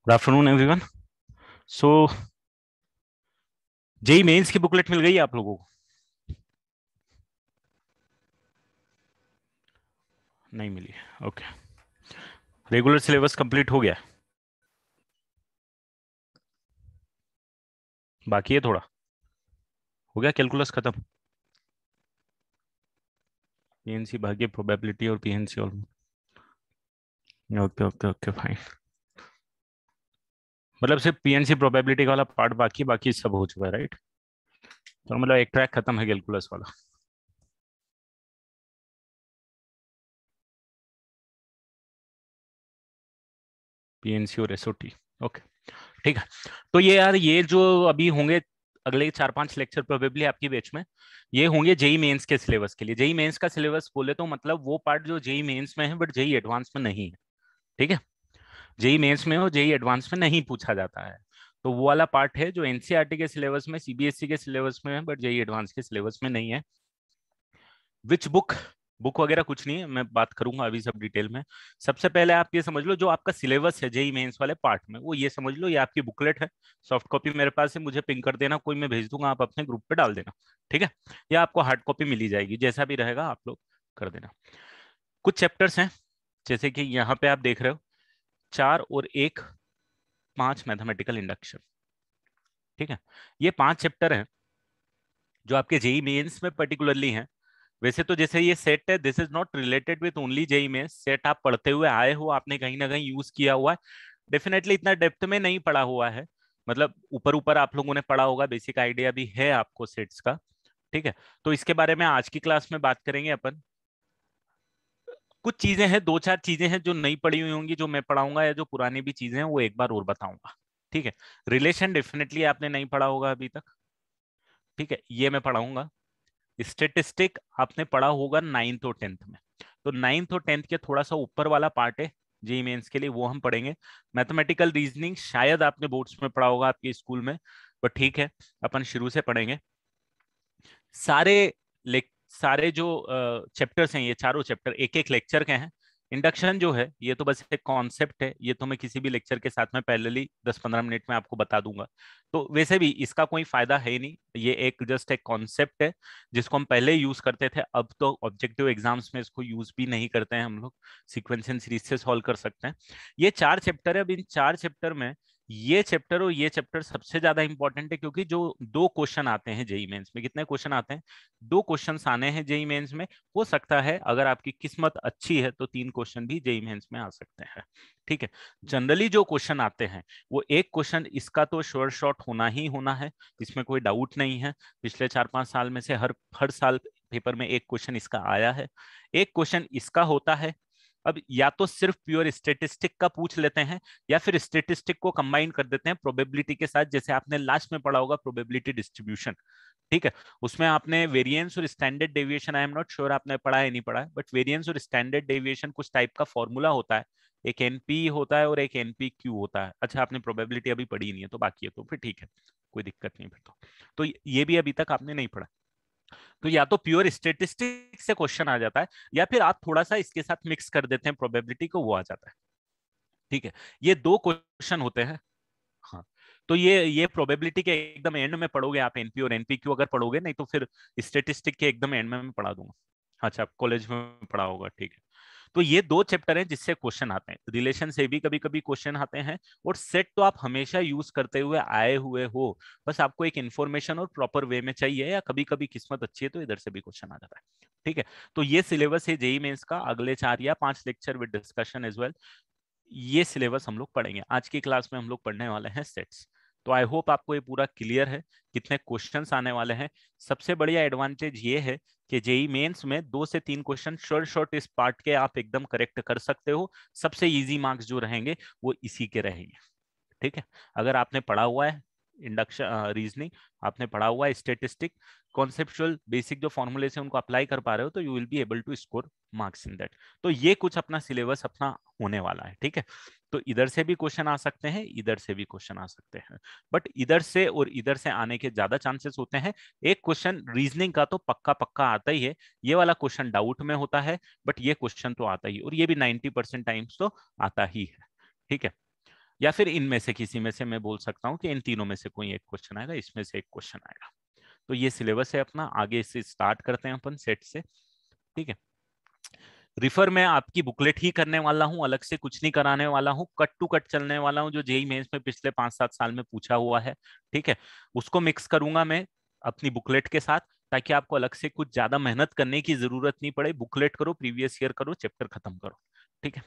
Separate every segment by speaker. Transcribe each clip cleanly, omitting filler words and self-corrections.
Speaker 1: Good afternoon everyone. So JEE mains की booklet मिल गई है आप लोगों को? नहीं मिली? ओके। रेगुलर सिलेबस कंप्लीट हो गया? बाकी है थोड़ा? हो गया कैलकुलस खत्म? पीएनसी भाग्य, प्रोबेबिलिटी और PNC all. Okay okay okay fine. मतलब सिर्फ पीएनसी प्रोबेबिलिटी वाला पार्ट बाकी, बाकी सब हो चुका है, राइट? तो मतलब एक ट्रैक खत्म है कैलकुलस वाला। पीएनसी और एसओटी। ओके, ठीक है। तो ये यार, ये जो अभी होंगे अगले 4-5 लेक्चर प्रोबेबली आपकी बैच में, ये होंगे जेई मेंस के सिलेबस के लिए। जेई मेंस का सिलेबस बोले तो मतलब वो पार्ट जो जेई मेंस में है बट जेई एडवांस में नहीं है। ठीक है? जेई मेंस में और जेई एडवांस में नहीं पूछा जाता है। तो वो वाला पार्ट है जो एनसीईआरटी के सिलेबस में, सीबीएसई के सिलेबस में है बट जेई एडवांस के सिलेबस में नहीं है। Which book? बुक वगैरह कुछ नहीं है, मैं बात करूंगा अभी सब डिटेल में। सबसे पहले आप ये समझ लो, जो आपका सिलेबस है जेई मेंस वाले पार्ट में, वो ये समझ लो, ये आपकी बुकलेट है। सॉफ्ट कॉपी मेरे पास है, मुझे पिंक कर देना, कोई मैं भेज दूंगा, आप अपने ग्रुप पे डाल देना। ठीक है? या आपको हार्ड कॉपी मिली जाएगी, जैसा भी रहेगा आप लोग कर देना। कुछ चैप्टर्स हैं, जैसे कि यहाँ पे आप देख रहे हो, 4 और 1, 5 मैथमेटिकल इंडक्शन। ठीक है? ये 5 चैप्टर हैं जो आपके जेई मेंस में पर्टिकुलरली हैं। वैसे तो जैसे ये सेट है, this is not related with only JEE Mains. Set आप पढ़ते हुए आए हो, आपने कहीं ना कहीं यूज किया हुआ है। डेफिनेटली इतना डेप्थ में नहीं पढ़ा हुआ है, मतलब ऊपर ऊपर आप लोगों ने पढ़ा होगा, बेसिक आइडिया भी है आपको सेट्स का। ठीक है? तो इसके बारे में आज की क्लास में बात करेंगे अपन। कुछ चीजें हैं, 2-4 चीजें हैं जो नहीं पढ़ी हुई होंगी, जो मैं पढ़ाऊंगा, या जो पुरानी भी चीजें हैं वो एक बार और बताऊंगा। ठीक है? रिलेशन डेफिनेटली आपने नहीं पढ़ा होगा अभी तक। ठीक है, ये मैं पढ़ाऊंगा। स्टेटिस्टिक आपने पढ़ा होगा 9th और 10th में। तो 9th और 10th के थोड़ा सा ऊपर वाला पार्ट है जेई मेंस के लिए, वो हम पढ़ेंगे। मैथमेटिकल रीजनिंग शायद आपने बोर्ड्स में पढ़ा होगा आपके स्कूल में, बट ठीक है, अपन शुरू से पढ़ेंगे। सारे सारे जो चैप्टर्स हैं, ये चारों चैप्टर एक एक लेक्चर के हैं। इंडक्शन जो है ये तो बस एक कॉन्सेप्ट है, ये तो मैं किसी भी लेक्चर के साथ में पहले ही 10-15 मिनट में आपको बता दूंगा। तो वैसे भी इसका कोई फायदा है नहीं, ये एक जस्ट एक कॉन्सेप्ट है जिसको हम पहले यूज करते थे। अब तो ऑब्जेक्टिव एग्जाम्स में इसको यूज भी नहीं करते हैं हम लोग, सीक्वेंस एंड सीरीज से सॉल्व कर सकते हैं। ये 4 चैप्टर है। अब इन 4 चैप्टर में ये चैप्टर और ये चैप्टर सबसे ज्यादा इंपॉर्टेंट है, क्योंकि जो 2 क्वेश्चन आते हैं जेई मेंस में, कितने क्वेश्चन आते हैं? 2 क्वेश्चन आने हैं जेई मेंस में। हो सकता है अगर आपकी किस्मत अच्छी है तो 3 क्वेश्चन भी जेई मेंस में आ सकते हैं। ठीक है? जनरली जो क्वेश्चन आते हैं वो एक क्वेश्चन इसका तो श्योर शॉट होना ही होना है, इसमें कोई डाउट नहीं है। पिछले 4-5 साल में से हर हर साल पेपर में एक क्वेश्चन इसका आया है। एक क्वेश्चन इसका होता है। अब या तो सिर्फ प्योर स्टेटिस्टिक का पूछ लेते हैं, या फिर स्टेटिस्टिक को कंबाइन कर देते हैं प्रोबेबिलिटी के साथ, जैसे आपने लास्ट में पढ़ा होगा प्रोबेबिलिटी डिस्ट्रीब्यूशन। ठीक है? उसमें आपने वेरिएंस और standard deviation, I am not sure आपने पढ़ा है नहीं पढ़ा है, बट वेरिएंस और स्टैंडर्ड डेविएशन कुछ टाइप का फॉर्मूला होता है। एक एनपी होता है और एक एनपी क्यू होता है। अच्छा, आपने प्रोबेबिलिटी अभी पढ़ी नहीं है तो बाकी है, तो फिर ठीक है, कोई दिक्कत नहीं फिर तो ये भी अभी तक आपने नहीं पढ़ा। तो या तो प्योर स्टेटिस्टिक्स से क्वेश्चन आ जाता है, या फिर आप थोड़ा सा इसके साथ मिक्स कर देते हैं प्रोबेबिलिटी को, वो आ जाता है। ठीक है? ये 2 क्वेश्चन होते हैं। हाँ, तो ये प्रोबेबिलिटी के एकदम एंड में पढ़ोगे आप, एनपी और एनपीक्यू अगर पढ़ोगे, नहीं तो फिर स्टेटिस्टिक के एकदम एंड में मैं पढ़ा दूंगा। अच्छा, आप कॉलेज में पढ़ा होगा, ठीक है। तो ये 2 चैप्टर हैं जिससे क्वेश्चन आते हैं। रिलेशन से भी कभी कभी क्वेश्चन आते हैं, और सेट तो आप हमेशा यूज करते हुए आए हुए हो, बस आपको एक इन्फॉर्मेशन और प्रॉपर वे में चाहिए, या कभी कभी किस्मत अच्छी है तो इधर से भी क्वेश्चन आ जाता है। ठीक है? तो ये सिलेबस है जेई मेंस का, अगले 4 या 5 lecture with discussion as well. ये सिलेबस हम लोग पढ़ेंगे आज की क्लास में। हम लोग पढ़ने वाले हैं सेट्स। तो आई होप आपको ये पूरा क्लियर है, कितने क्वेश्चंस आने वाले हैं। सबसे बढ़िया एडवांटेज ये है कि जेई मेंस में 2 से 3 क्वेश्चन शॉर्ट शॉर्ट इस पार्ट के आप एकदम करेक्ट कर सकते हो। सबसे इजी मार्क्स जो रहेंगे वो इसी के रहेंगे। ठीक है? अगर आपने पढ़ा हुआ है इंडक्शन, रीजनिंग, आपने पढ़ा हुआ है स्टेटिस्टिक, कॉन्सेप्चुअल बेसिक जो फॉर्मूले से उनको अप्लाई कर पा रहे हो, तो you will be able to score marks in that. तो ये कुछ अपना सिलेबस अपना होने वाला है। ठीक है? तो इधर से भी क्वेश्चन आ सकते हैं, इधर से भी क्वेश्चन आ सकते हैं, बट इधर से और इधर से आने के ज्यादा चांसेस होते हैं। एक क्वेश्चन रीजनिंग का तो पक्का पक्का आता ही है, ये वाला क्वेश्चन डाउट में होता है, बट ये क्वेश्चन तो आता ही, और ये भी 90% टाइम्स तो आता ही है। ठीक है? या फिर इनमें से किसी में से मैं बोल सकता हूँ कि इन तीनों में से कोई एक क्वेश्चन आएगा, इसमें से एक क्वेश्चन आएगा। तो ये सिलेबस है अपना, आगे से स्टार्ट करते हैं अपन सेट से। ठीक है, रिफर मैं आपकी बुकलेट ही करने वाला हूं, अलग से कुछ नहीं कराने वाला हूं, कट टू कट चलने वाला हूं जो जेई मेंस में पिछले 5-7 साल में पूछा हुआ है। ठीक है, उसको मिक्स करूंगा मैं अपनी बुकलेट के साथ, ताकि आपको अलग से कुछ ज्यादा मेहनत करने की जरूरत नहीं पड़े। बुकलेट करो, प्रीवियस ईयर करो, चैप्टर खत्म करो। ठीक है,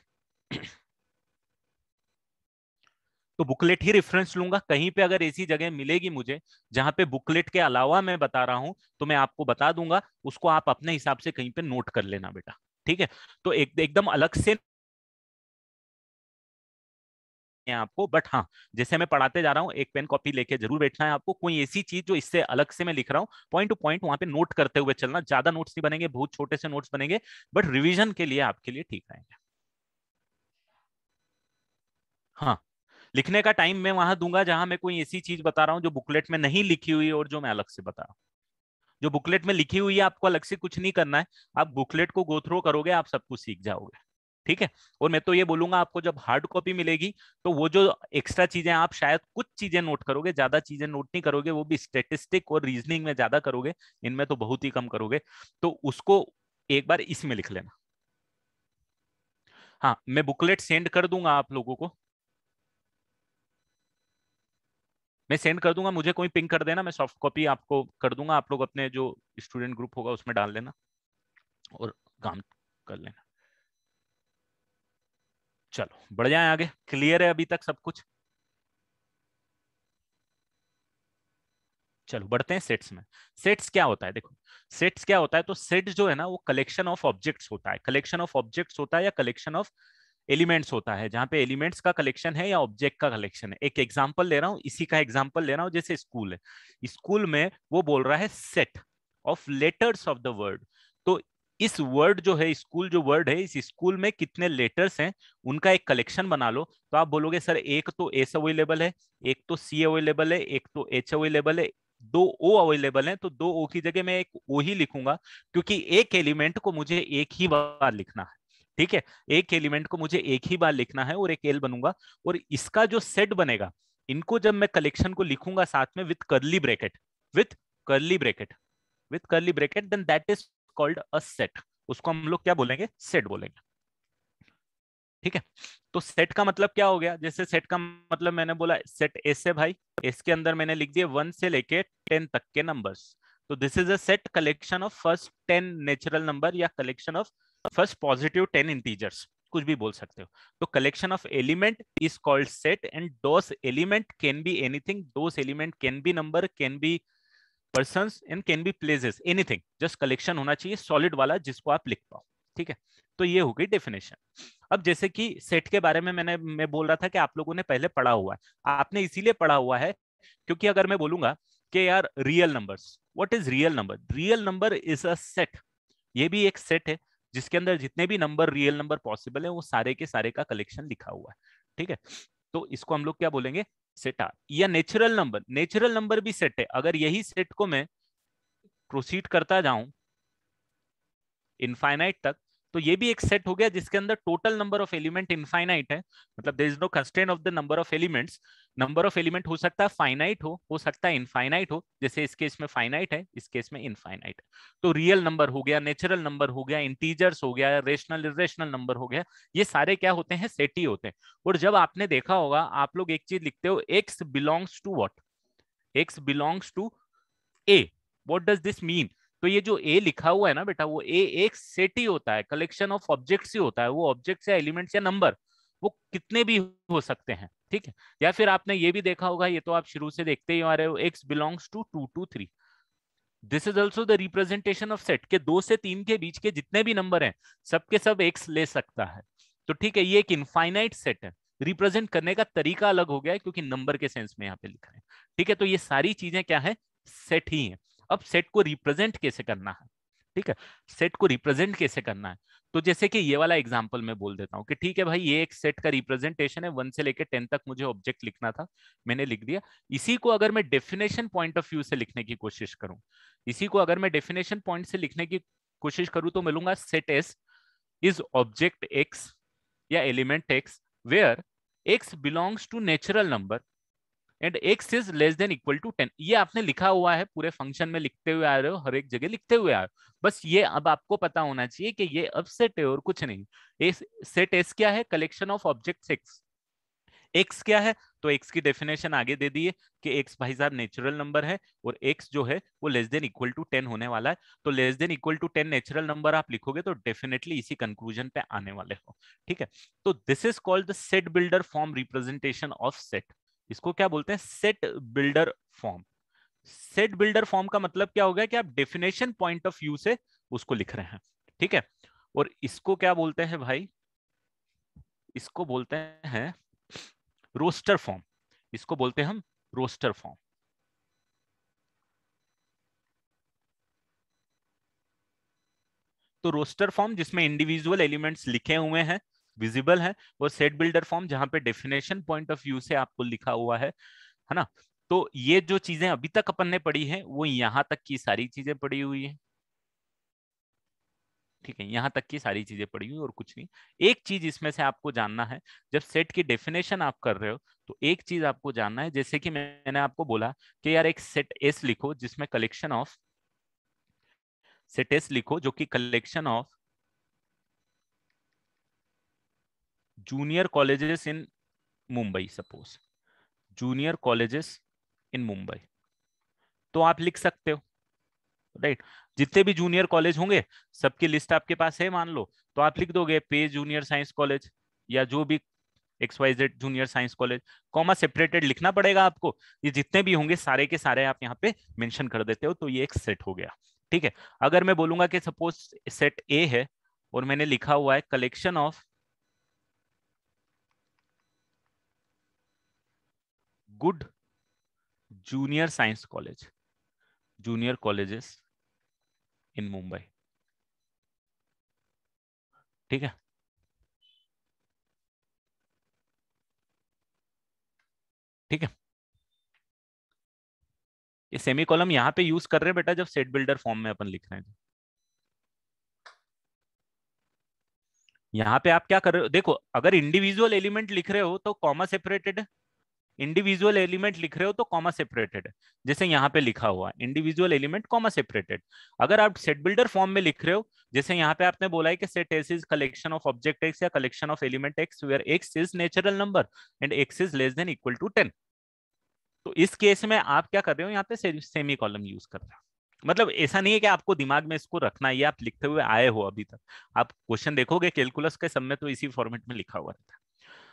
Speaker 1: तो बुकलेट ही रेफरेंस लूंगा। कहीं पे अगर ऐसी जगह मिलेगी मुझे जहां पे बुकलेट के अलावा मैं बता रहा हूं, तो मैं आपको बता दूंगा, उसको आप अपने हिसाब से कहीं पे नोट कर लेना बेटा। ठीक है, तो एकदम अलग से है आपको, बट हाँ, जैसे मैं पढ़ाते जा रहा हूँ, एक पेन कॉपी लेके जरूर बैठना है आपको। कोई ऐसी चीज जो इससे अलग से मैं लिख रहा हूँ, पॉइंट टू पॉइंट वहां पे नोट करते हुए चलना। ज्यादा नोट्स नहीं बनेंगे, बहुत छोटे से नोट्स बनेंगे, बट रिवीजन के लिए आपके लिए ठीक रहेंगे। हाँ, लिखने का टाइम मैं वहां दूंगा जहां मैं कोई ऐसी चीज बता रहा हूँ जो बुकलेट में नहीं लिखी हुई और जो मैं अलग से बता रहा हूँ। जो बुकलेट में लिखी हुई है आपको अलग से कुछ नहीं करना है, आप बुकलेट को गो थ्रू करोगे, आप सब कुछ सीख जाओगे। ठीक है, और मैं तो ये बोलूंगा आपको, जब हार्ड कॉपी मिलेगी तो वो जो एक्स्ट्रा चीजें, आप शायद कुछ चीजें नोट करोगे, ज्यादा चीजें नोट नहीं करोगे, वो भी स्टेटिस्टिक और रीजनिंग में ज्यादा करोगे, इनमें तो बहुत ही कम करोगे। तो उसको एक बार इसमें लिख लेना। हाँ, मैं बुकलेट सेंड कर दूंगा आप लोगों को, मैं सेंड कर दूंगा, मुझे कोई पिंग कर देना, मैं सॉफ्ट कॉपी आपको कर दूंगा, आप लोग अपने जो स्टूडेंट ग्रुप होगा उसमें डाल देना और काम कर लेना। चलो बढ़ जाए आगे, क्लियर है अभी तक सब कुछ? चलो बढ़ते हैं सेट्स में। सेट्स क्या होता है, देखो, सेट्स क्या होता है, तो सेट जो है ना, वो कलेक्शन ऑफ ऑब्जेक्ट्स होता है, कलेक्शन ऑफ ऑब्जेक्ट्स होता है, या कलेक्शन ऑफ एलिमेंट्स होता है, जहां पे एलिमेंट्स का कलेक्शन है या ऑब्जेक्ट का कलेक्शन है। एक एग्जांपल ले रहा हूं, इसी का एग्जांपल ले रहा हूं, जैसे स्कूल है, स्कूल में वो बोल रहा है set of letters of the word. तो इस वर्ड जो है, स्कूल जो वर्ड है, इस स्कूल में कितने लेटर्स हैं उनका एक कलेक्शन बना लो। तो आप बोलोगे सर, एक तो एस अवेलेबल है, एक तो सी अवेलेबल है, एक तो एच अवेलेबल है, दो ओ अवेलेबल है, तो दो ओ की जगह मैं एक ओ ही लिखूंगा, क्योंकि एक एलिमेंट को मुझे एक ही बार लिखना है। ठीक है, एक एलिमेंट को मुझे एक ही बार लिखना है, और एक एल बनूंगा, और इसका जो सेट बनेगा, इनको जब मैं कलेक्शन को लिखूंगा साथ में with curly bracket, with curly bracket, with curly bracket, then that is called a set. उसको हम लोग क्या बोलेंगे, सेट बोलेंगे। ठीक है, तो सेट का मतलब क्या हो गया, जैसे सेट का मतलब मैंने बोला सेट एस है भाई, एस के अंदर मैंने लिख दिया 1 से लेके 10 तक के नंबर्स। तो this is a set collection of first 10 natural number, या collection of first positive 10 integers, कुछ भी बोल सकते हो। तो collection of element is called set, and those element can be anything, those element can be number, can be persons, and can be places, anything, just collection होना चाहिए solid वाला जिसको आप लिख पाओ। ठीक है, तो ये हो गई डेफिनेशन। अब जैसे कि सेट के बारे में मैं बोल रहा था कि आप लोगों ने पहले पढ़ा हुआ है, आपने इसीलिए पढ़ा हुआ है क्योंकि अगर मैं बोलूंगा कि यार real numbers, what is real number, real number is a set, ये भी एक सेट है जिसके अंदर जितने भी नंबर रियल नंबर पॉसिबल है वो सारे के सारे का कलेक्शन लिखा हुआ है। ठीक है, तो इसको हम लोग क्या बोलेंगे, सेट आर। या नेचुरल नंबर, नेचुरल नंबर भी सेट है, अगर यही सेट को मैं प्रोसीड करता जाऊं इनफाइनाइट तक, तो ये भी एक सेट हो गया जिसके अंदर total number of element infinite है, मतलब there is no constraint of the number of elements. Number of element हो सकता है फाइनाइट हो सकता है इनफाइनाइट हो, जैसे इस केस में फाइनाइट है, इस केस में इनफाइनाइट है। तो रियल नंबर हो गया, नेचुरल नंबर हो गया, इंटीजर्स हो गया, रेशनल इरेशनल नंबर हो गया, ये सारे क्या होते हैं, सेट ही होते हैं। और जब आपने देखा होगा, आप लोग एक चीज लिखते हो, x belongs to what, x belongs to A, what does this mean. तो ये जो ए लिखा हुआ है ना बेटा, वो ए एक सेट ही होता है, कलेक्शन ऑफ ऑब्जेक्ट्स ही होता है, वो ऑब्जेक्ट्स या एलिमेंट्स या नंबर वो कितने भी हो सकते हैं। ठीक है, या फिर आपने ये भी देखा होगा, ये तो आप शुरू से देखते ही आ रहे हो, x belongs to 2 to 3, this is also the representation of set के 2 से 3 के बीच के जितने भी नंबर हैं सबके सब एक्स ले सकता है। तो ठीक है, ये एक इनफाइनाइट सेट है, रिप्रेजेंट करने का तरीका अलग हो गया है क्योंकि नंबर के सेंस में यहाँ पे लिख रहे हैं। ठीक है, तो ये सारी चीजें क्या है, सेट ही है। अब सेट को रिप्रेजेंट कैसे करना है, ठीक है, सेट को रिप्रेजेंट कैसे करना है, तो जैसे कि ये वाला एग्जांपल मैं बोल देता हूँ कि ठीक है भाई, ये एक सेट का रिप्रेजेंटेशन है, 1 से लेकर 10 तक मुझे ऑब्जेक्ट लिखना था, मैंने लिख दिया। इसी को अगर मैं डेफिनेशन पॉइंट ऑफ व्यू से लिखने की कोशिश करूं, इसी को अगर मैं डेफिनेशन पॉइंट से लिखने की कोशिश करूं, तो मिलूंगा set S is object X या element X where x belongs to natural number and x is less than equal to 10। ये आपने लिखा हुआ है, पूरे फंक्शन में लिखते हुए आ रहे हो, हर एक जगह लिखते हुए आ रहे हो। बस ये अब आपको पता होना चाहिए कि ये अब सेट है और कुछ नहीं। सेट एस क्या है? Collection of objects x. X क्या है? तो एक्स की डेफिनेशन आगे दे दी है कि एक्स भाई साहब नेचुरल नंबर है और एक्स जो है वो लेस देन इक्वल टू 10 होने वाला है। तो less than equal to 10 natural number आप लिखोगे तो डेफिनेटली इसी कंक्लूजन पे आने वाले हो। ठीक है, तो this is called the set builder form representation of set. इसको क्या बोलते हैं? Set builder form. Set builder form का मतलब क्या हो गया कि आप डेफिनेशन पॉइंट ऑफ व्यू से उसको लिख रहे हैं। ठीक है, और इसको क्या बोलते हैं भाई? इसको बोलते हैं रोस्टर फॉर्म। इसको बोलते हैं हम रोस्टर फॉर्म। तो रोस्टर फॉर्म जिसमें इंडिविजुअल एलिमेंट्स लिखे हुए हैं, विजिबल है, और सेट बिल्डर फॉर्म जहां पे डेफिनेशन पॉइंट ऑफ व्यू से आपको लिखा हुआ है ना? तो ये जो चीजें अभी तक अपन ने पढ़ी हैं वो यहां तक की सारी चीजें पढ़ी हुई है। ठीक है, यहां तक की सारी चीजें पढ़ी हुई और कुछ नहीं। एक चीज इसमें से आपको जानना है, जब सेट की डेफिनेशन आप कर रहे हो तो एक चीज आपको जानना है, जैसे कि मैंने आपको बोला कि यार एक सेट एस लिखो जिसमें कलेक्शन ऑफ, सेट एस लिखो जो कि collection of junior colleges in Mumbai, suppose junior colleges in Mumbai, तो आप लिख सकते हो, राइट? जितने भी जूनियर कॉलेज होंगे सबकी लिस्ट आपके पास है मान लो, तो आप लिख दोगे पे जूनियर साइंस कॉलेज या जो भी XYZ junior science college, comma separated लिखना पड़ेगा आपको। ये जितने भी होंगे सारे के सारे आप यहाँ पे मेंशन कर देते हो, तो ये एक सेट हो गया। ठीक है, अगर मैं बोलूंगा कि सपोज सेट ए है और मैंने लिखा हुआ है collection of good junior science college, junior colleges in Mumbai. ठीक है, ठीक है, ये सेमी कॉलम यहाँ पे यूज कर रहे हैं बेटा जब सेट बिल्डर फॉर्म में अपन लिख रहे हैं। यहाँ पे आप क्या कर रहे हो? देखो, अगर इंडिविजुअल एलिमेंट लिख रहे हो तो कॉमा सेपरेटेड है, इंडिविजुअल एलिमेंट लिख रहे हो तो कॉमा सेपरेटेड है, जैसे यहाँ पे लिखा हुआ है इंडिविजुअल एलिमेंट कॉमा सेपरेटेड। अगर आप सेट बिल्डर फॉर्म में लिख रहे हो, जैसे यहाँ पे आपने बोला है कि set S is collection of object X या collection of element X where X is natural number and X is less than equal to 10, तो इस केस में आप क्या कर रहे हो? यहाँ पे सेमी कॉलम यूज कर रहे हो। मतलब ऐसा नहीं है कि आपको दिमाग में इसको रखना है, ये आप लिखते हुए आए हो अभी तक। आप क्वेश्चन देखोगे कैलकुलस के सब में तो इसी फॉर्मेट में लिखा हुआ रहता है।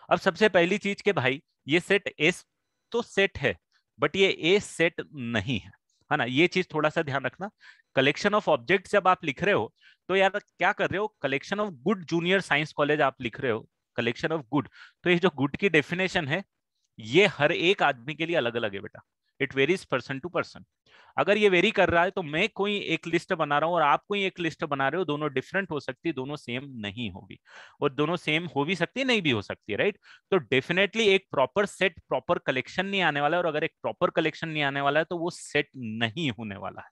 Speaker 1: अब सबसे पहली चीज के भाई, ये सेट एस तो सेट है, बट ये ए सेट नहीं है ना? ये चीज थोड़ा सा ध्यान रखना। कलेक्शन ऑफ ऑब्जेक्ट जब आप लिख रहे हो तो यार क्या कर रहे हो? Collection of good junior science college आप लिख रहे हो, कलेक्शन ऑफ गुड। तो ये जो गुड की डेफिनेशन है ये हर एक आदमी के लिए अलग अलग है बेटा। It varies person to person. अगर ये वेरी कर रहा है तो मैं कोई एक लिस्ट बना रहा हूं और आप कोई एक लिस्ट बना रहे हो, दोनों डिफरेंट हो सकती है, दोनों सेम नहीं होगी, और दोनों सेम हो भी सकती है नहीं भी हो सकती है, राइट? तो डेफिनेटली एक प्रॉपर सेट, प्रॉपर कलेक्शन नहीं आने वाला है, और अगर एक प्रॉपर कलेक्शन नहीं आने वाला है तो वो सेट नहीं होने वाला है।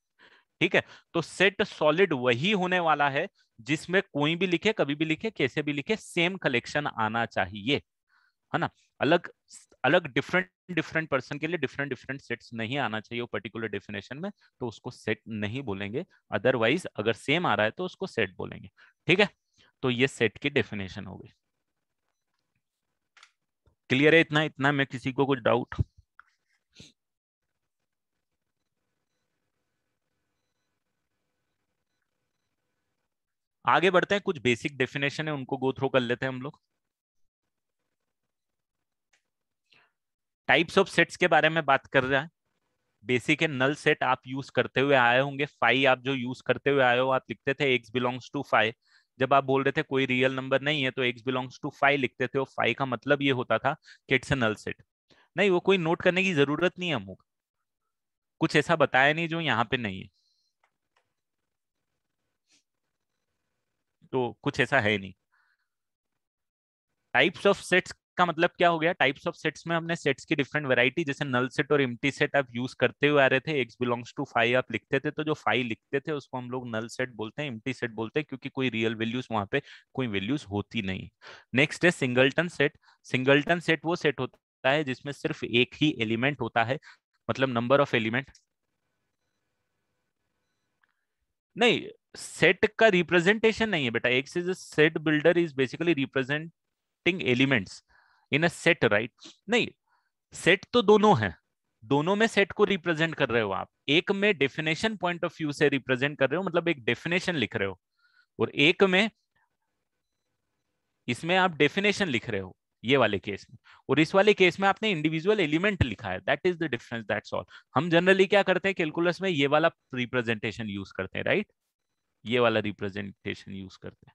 Speaker 1: ठीक है, तो सेट सॉलिड वही होने वाला है जिसमें कोई भी लिखे, कभी भी लिखे, कैसे भी लिखे, सेम कलेक्शन आना चाहिए, है ना? अलग अलग डिफरेंट डिफरेंट पर्सन के लिए डिफरेंट डिफरेंट सेट्स नहीं आना चाहिए वो पर्टिकुलर डेफिनेशन में, तो उसको सेट नहीं बोलेंगे। अदरवाइज अगर सेम आ रहा है तो उसको सेट बोलेंगे। ठीक है, तो ये सेट की डेफिनेशन हो गई। क्लियर है इतना? इतना में किसी को कुछ डाउट? आगे बढ़ते हैं, कुछ बेसिक डेफिनेशन है उनको गो थ्रू कर लेते हैं हम लोग। टाइप्स ऑफ सेट्स के बारे में बात कर रहे हैं। बेसिक है, नल सेट आप यूज करते हुए आए होंगे, फाइव आप जो यूज करते हुए आए हो, आप लिखते थे एक्स बिलोंग्स टू फाइव। जब आप बोल रहे थे कोई रियल नंबर नहीं है तो एक्स बिलोंग्स टू फाइव लिखते थे, और फाइव का मतलब ये होता था कि इट्स अ नल सेट। नहीं, वो कोई नोट करने की जरूरत नहीं है हमको, कुछ ऐसा बताया नहीं जो यहाँ पे नहीं है, तो कुछ ऐसा है नहीं। टाइप्स ऑफ सेट्स का मतलब क्या हो गया, टाइप्स ऑफ सेट्स में हमने सेट्स की डिफरेंट वैरायटी, जैसे नल सेट और एम्प्टी सेट आप यूज करते हुए आ रहे थे, एक्स बिलोंग्स टू फाइव आप लिखते थे, तो जो फाइव लिखते थे उसको हम लोग नल सेट बोलते हैं, एम्प्टी सेट बोलते हैं, क्योंकि कोई रियल वैल्यूज वहां पे कोई वैल्यूज होती नहीं। नेक्स्ट है सिंगलटन सेट। सिंगलटन सेट वो सेट होता है जिसमें सिर्फ एक ही एलिमेंट होता है, मतलब नंबर ऑफ एलिमेंट नहीं, सेट का रिप्रेजेंटेशन नहीं है बेटा। एक से set builder is basically representing elements in a set, right? नहीं, सेट तो दोनों है, दोनों में सेट को रिप्रेजेंट कर रहे हो आप। एक में डेफिनेशन पॉइंट ऑफ व्यू से रिप्रेजेंट कर रहे हो, मतलब एक डेफिनेशन लिख रहे हो, और एक में इसमें आप डेफिनेशन लिख रहे हो, ये वाले केस में। और इस वाले केस में आपने इंडिविजुअल एलिमेंट लिखा है, that is the difference, that's all. हम जनरली क्या करते हैं कैलकुलस में, ये वाला रिप्रेजेंटेशन यूज करते हैं, राइट? ये वाला रिप्रेजेंटेशन यूज करते हैं।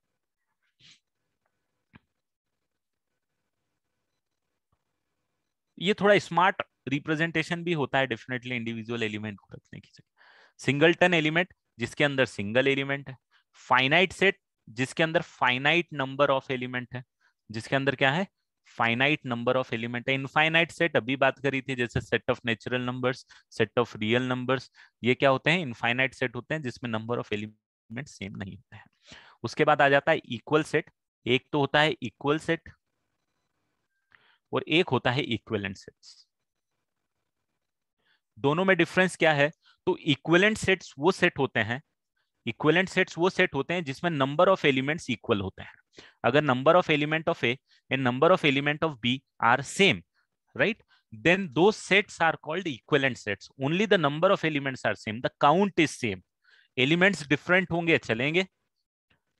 Speaker 1: ये थोड़ा स्मार्ट रिप्रेजेंटेशन भी होता है डेफिनेटली, इंडिविजुअल एलिमेंट को रखने की जगह। सिंगलटन एलिमेंट जिसके अंदर सिंगल एलिमेंट है। फाइनाइट सेट जिसके अंदर फाइनाइट नंबर ऑफ एलिमेंट है, जिसके अंदर क्या है, फाइनाइट नंबर ऑफ एलिमेंट है। इनफाइनाइट सेट अभी बात करी थी, जैसे set of natural numbers, set of real numbers, ये क्या होते हैं, इनफाइनाइट सेट होते हैं जिसमें नंबर ऑफ एलिमेंट सेम नहीं होते हैं। उसके बाद आ जाता है इक्वल सेट। एक तो होता है इक्वल सेट और एक होता है इक्विवेलेंट सेट्स। दोनों में डिफरेंस क्या है? तो इक्विवेलेंट सेट्स वो सेट होते हैं, इक्विवेलेंट सेट्स वो सेट होते हैं जिसमें नंबर ऑफ एलिमेंट्स इक्वल होते हैं। अगर number of element of A and number of element of B are same, right, then those sets are called equivalent sets. Only the number of elements are same, the count is same. Elements different होंगे चलेंगे,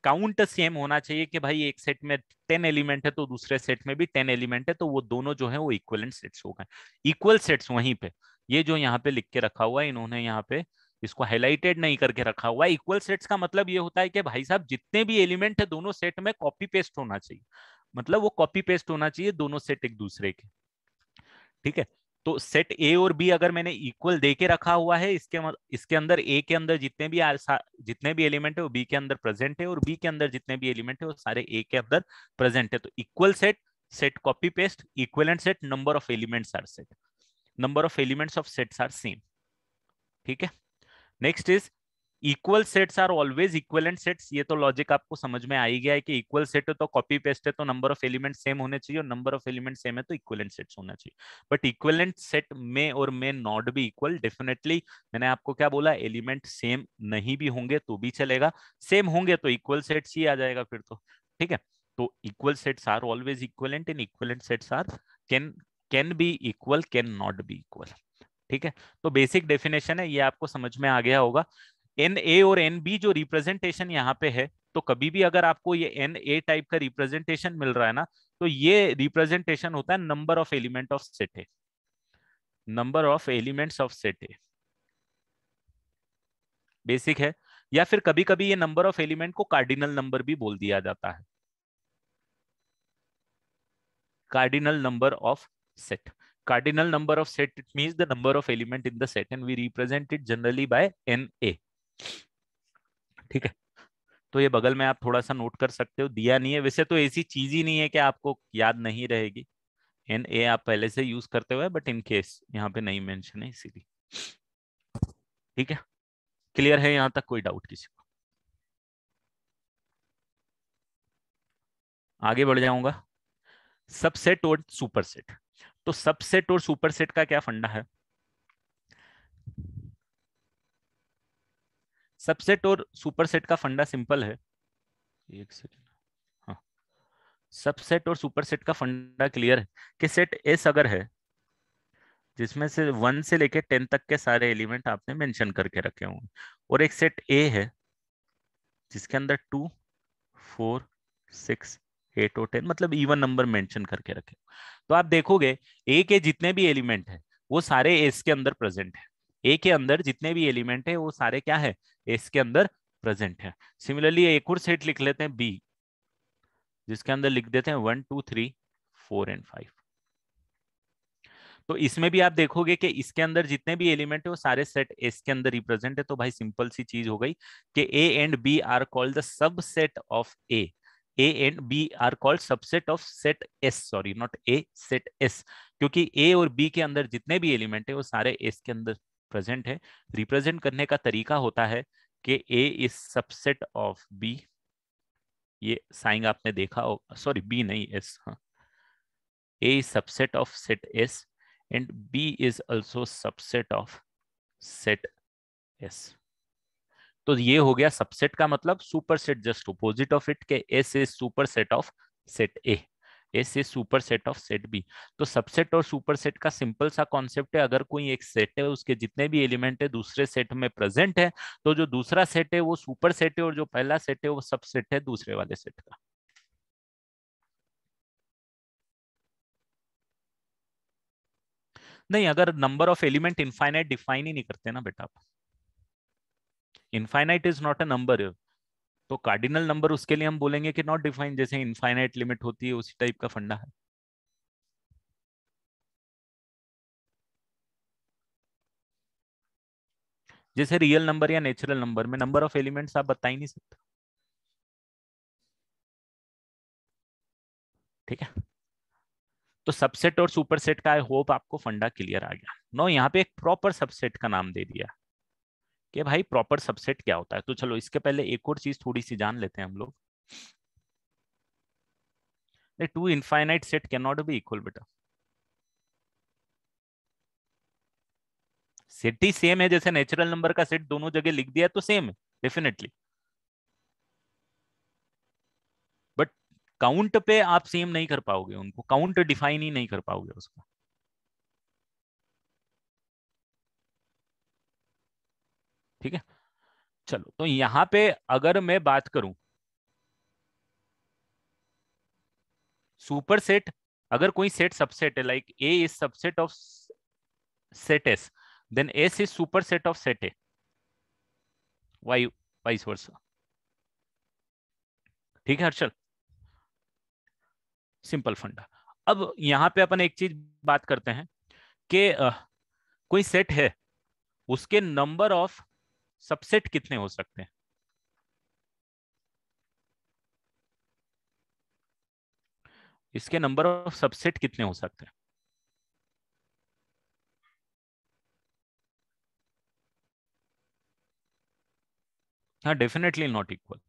Speaker 1: count same होना चाहिए कि भाई एक set में 10 element है तो दूसरे सेट में भी 10 एलिमेंट है, तो वो दोनों जो है वो इक्विवेलेंट सेट्स हो गए। इक्वल सेट्स वहीं पे, ये जो यहाँ पे लिख के रखा हुआ है इन्होंने, यहाँ पे इसको हाईलाइटेड नहीं करके रखा हुआ है। इक्वल सेट्स का मतलब ये होता है कि भाई साहब जितने भी एलिमेंट है दोनों सेट में कॉपी पेस्ट होना चाहिए, मतलब वो कॉपी पेस्ट होना चाहिए दोनों सेट एक दूसरे के, ठीक है? तो सेट ए और बी अगर मैंने इक्वल दे के रखा हुआ है, इसके अंदर ए के अंदर जितने भी एलिमेंट है वो बी के अंदर प्रेजेंट है, और बी के अंदर जितने भी एलिमेंट है वो सारे ए के अंदर प्रेजेंट है। तो equal set, set copy paste, equivalent set, number of elements are set, number of elements of sets are same, ठीक है? Next is equal sets are always equivalent sets. ये तो लॉजिक आपको समझ में आ ही गया है कि इक्वल सेट है तो कॉपी पेस्ट है तो नंबर ऑफ एलिमेंट सेम होने चाहिए, और नंबर ऑफ एलिमेंट सेम है तो इक्विवेलेंट सेट्स होना चाहिए। बट इक्विवेलेंट सेट में और में नॉट बी इक्वल, डेफिनेटली मैंने आपको क्या बोला, एलिमेंट सेम नहीं भी होंगे तो भी चलेगा, सेम होंगे तो इक्वल सेट्स ही आ जाएगा फिर तो, ठीक है? तो equal sets are always equivalent and equivalent sets are can can be equal, can not be equal, ठीक है? तो बेसिक डेफिनेशन है, ये आपको समझ में आ गया होगा। एन ए और एन बी जो रिप्रेजेंटेशन यहाँ पे है, तो कभी भी अगर आपको ये एन ए टाइप का रिप्रेजेंटेशन मिल रहा है ना, तो ये रिप्रेजेंटेशन होता है number of element of set A, number of elements of set A, basic है। या फिर कभी कभी ये नंबर ऑफ एलिमेंट को कार्डिनल नंबर भी बोल दिया जाता है, cardinal number of set. Cardinal number of set, it means the number of element in the set and we represent it generally bye N A, ठीक है? तो ये बगल में आप थोड़ा सा नोट कर सकते हो, दिया नहीं है वैसे तो, ऐसी चीज ही नहीं है कि आपको याद नहीं रहेगी। एन ए आप पहले से यूज करते हुए, बट इन केस यहाँ पे नहीं मेंशन है इसीलिए, ठीक है? क्लियर है यहाँ तक, कोई डाउट किसी को? आगे बढ़ जाऊंगा। सबसेट और सुपरसेट। तो सबसेट और सुपरसेट का क्या फंडा है? सबसेट और सुपरसेट का फंडा सिंपल है, एक सेकेंड, हाँ। सबसेट और सुपरसेट का फंडा क्लियर है कि सेट एस अगर है जिसमें से 1 से लेके 10 तक के सारे एलिमेंट आपने मेंशन करके रखे होंगे, और एक सेट ए है जिसके अंदर 2, 4, 6, 8 और 10, मतलब इवन नंबर मेंशन करके रखे, तो आप देखोगे ए के जितने भी एलिमेंट है वो सारे एस के अंदर प्रेजेंट है। ए के अंदर जितने भी एलिमेंट है वो सारे क्या है, एस के अंदर प्रेजेंट है। सिमिलरली एक और सेट लिख लेते हैं बी, जिसके अंदर लिख देते हैं 1, 2, 3, 4 एंड 5। तो इसमें भी आप देखोगे कि इसके अंदर जितने भी एलिमेंट है वो सारे सेट एस के अंदर रिप्रेजेंट है। तो भाई सिंपल सी चीज हो गई कि A and B are called the subset of A. A and B are called subset of set S, sorry not A, set S, क्योंकि A और B के अंदर जितने भी एलिमेंट है वो सारे S के अंदर प्रेजेंट है। रिप्रेजेंट करने का तरीका होता है कि A is subset of B, ये साइन आपने देखा हो, सॉरी B नहीं S, हाँ, A is subset of set S and B is also subset of set S। तो ये हो गया सबसेट का मतलब superset, just opposite of it के S is superset of set A, S is superset of set B. तो subset और superset का सिंपल सा कॉन्सेप्ट है, अगर कोई एक सेट है उसके जितने भी एलिमेंट है दूसरे सेट में प्रेजेंट है, तो जो दूसरा सेट है वो सुपर सेट है और जो पहला सेट है वो सबसेट है दूसरे वाले सेट का। नहीं, अगर number of element infinite define ही नहीं करते ना बेटा आप, infinite is not a number, तो कार्डिनल नंबर उसके लिए हम बोलेंगे कि नॉट डिफाइंड, जैसे इनफाइनाइट लिमिट होती है उसी टाइप का फंडा है। जैसे रियल नंबर या नेचुरल नंबर में नंबर ऑफ एलिमेंट्स आप बता ही नहीं सकते, ठीक है। तो सबसेट और सुपरसेट का आई होप आपको फंडा क्लियर आ गया। नो, यहाँ पे एक प्रॉपर सबसेट का नाम दे दिया कि भाई प्रॉपर सबसेट क्या होता है। तो चलो इसके पहले एक और चीज थोड़ी सी जान लेते हैं हम लोग। Two infinite set can not be equal बेटा, सेट ही सेम है, जैसे नेचुरल नंबर का सेट दोनों जगह लिख दिया तो सेम है डेफिनेटली, बट काउंट पे आप सेम नहीं कर पाओगे उनको, काउंट डिफाइन ही नहीं कर पाओगे उसका, ठीक है। चलो तो यहां पे अगर मैं बात करूं सुपर सेट, अगर कोई सेट सबसेट है like A is subset of set S, then S is super set of set A, vice versa, ठीक है हर्षल, सिंपल फंडा। अब यहां पे अपन एक चीज बात करते हैं कि कोई सेट है उसके नंबर ऑफ सबसेट कितने हो सकते हैं। इसके नंबर ऑफ सबसेट कितने हो सकते हैं। हाँ, डेफिनेटली नॉट इक्वल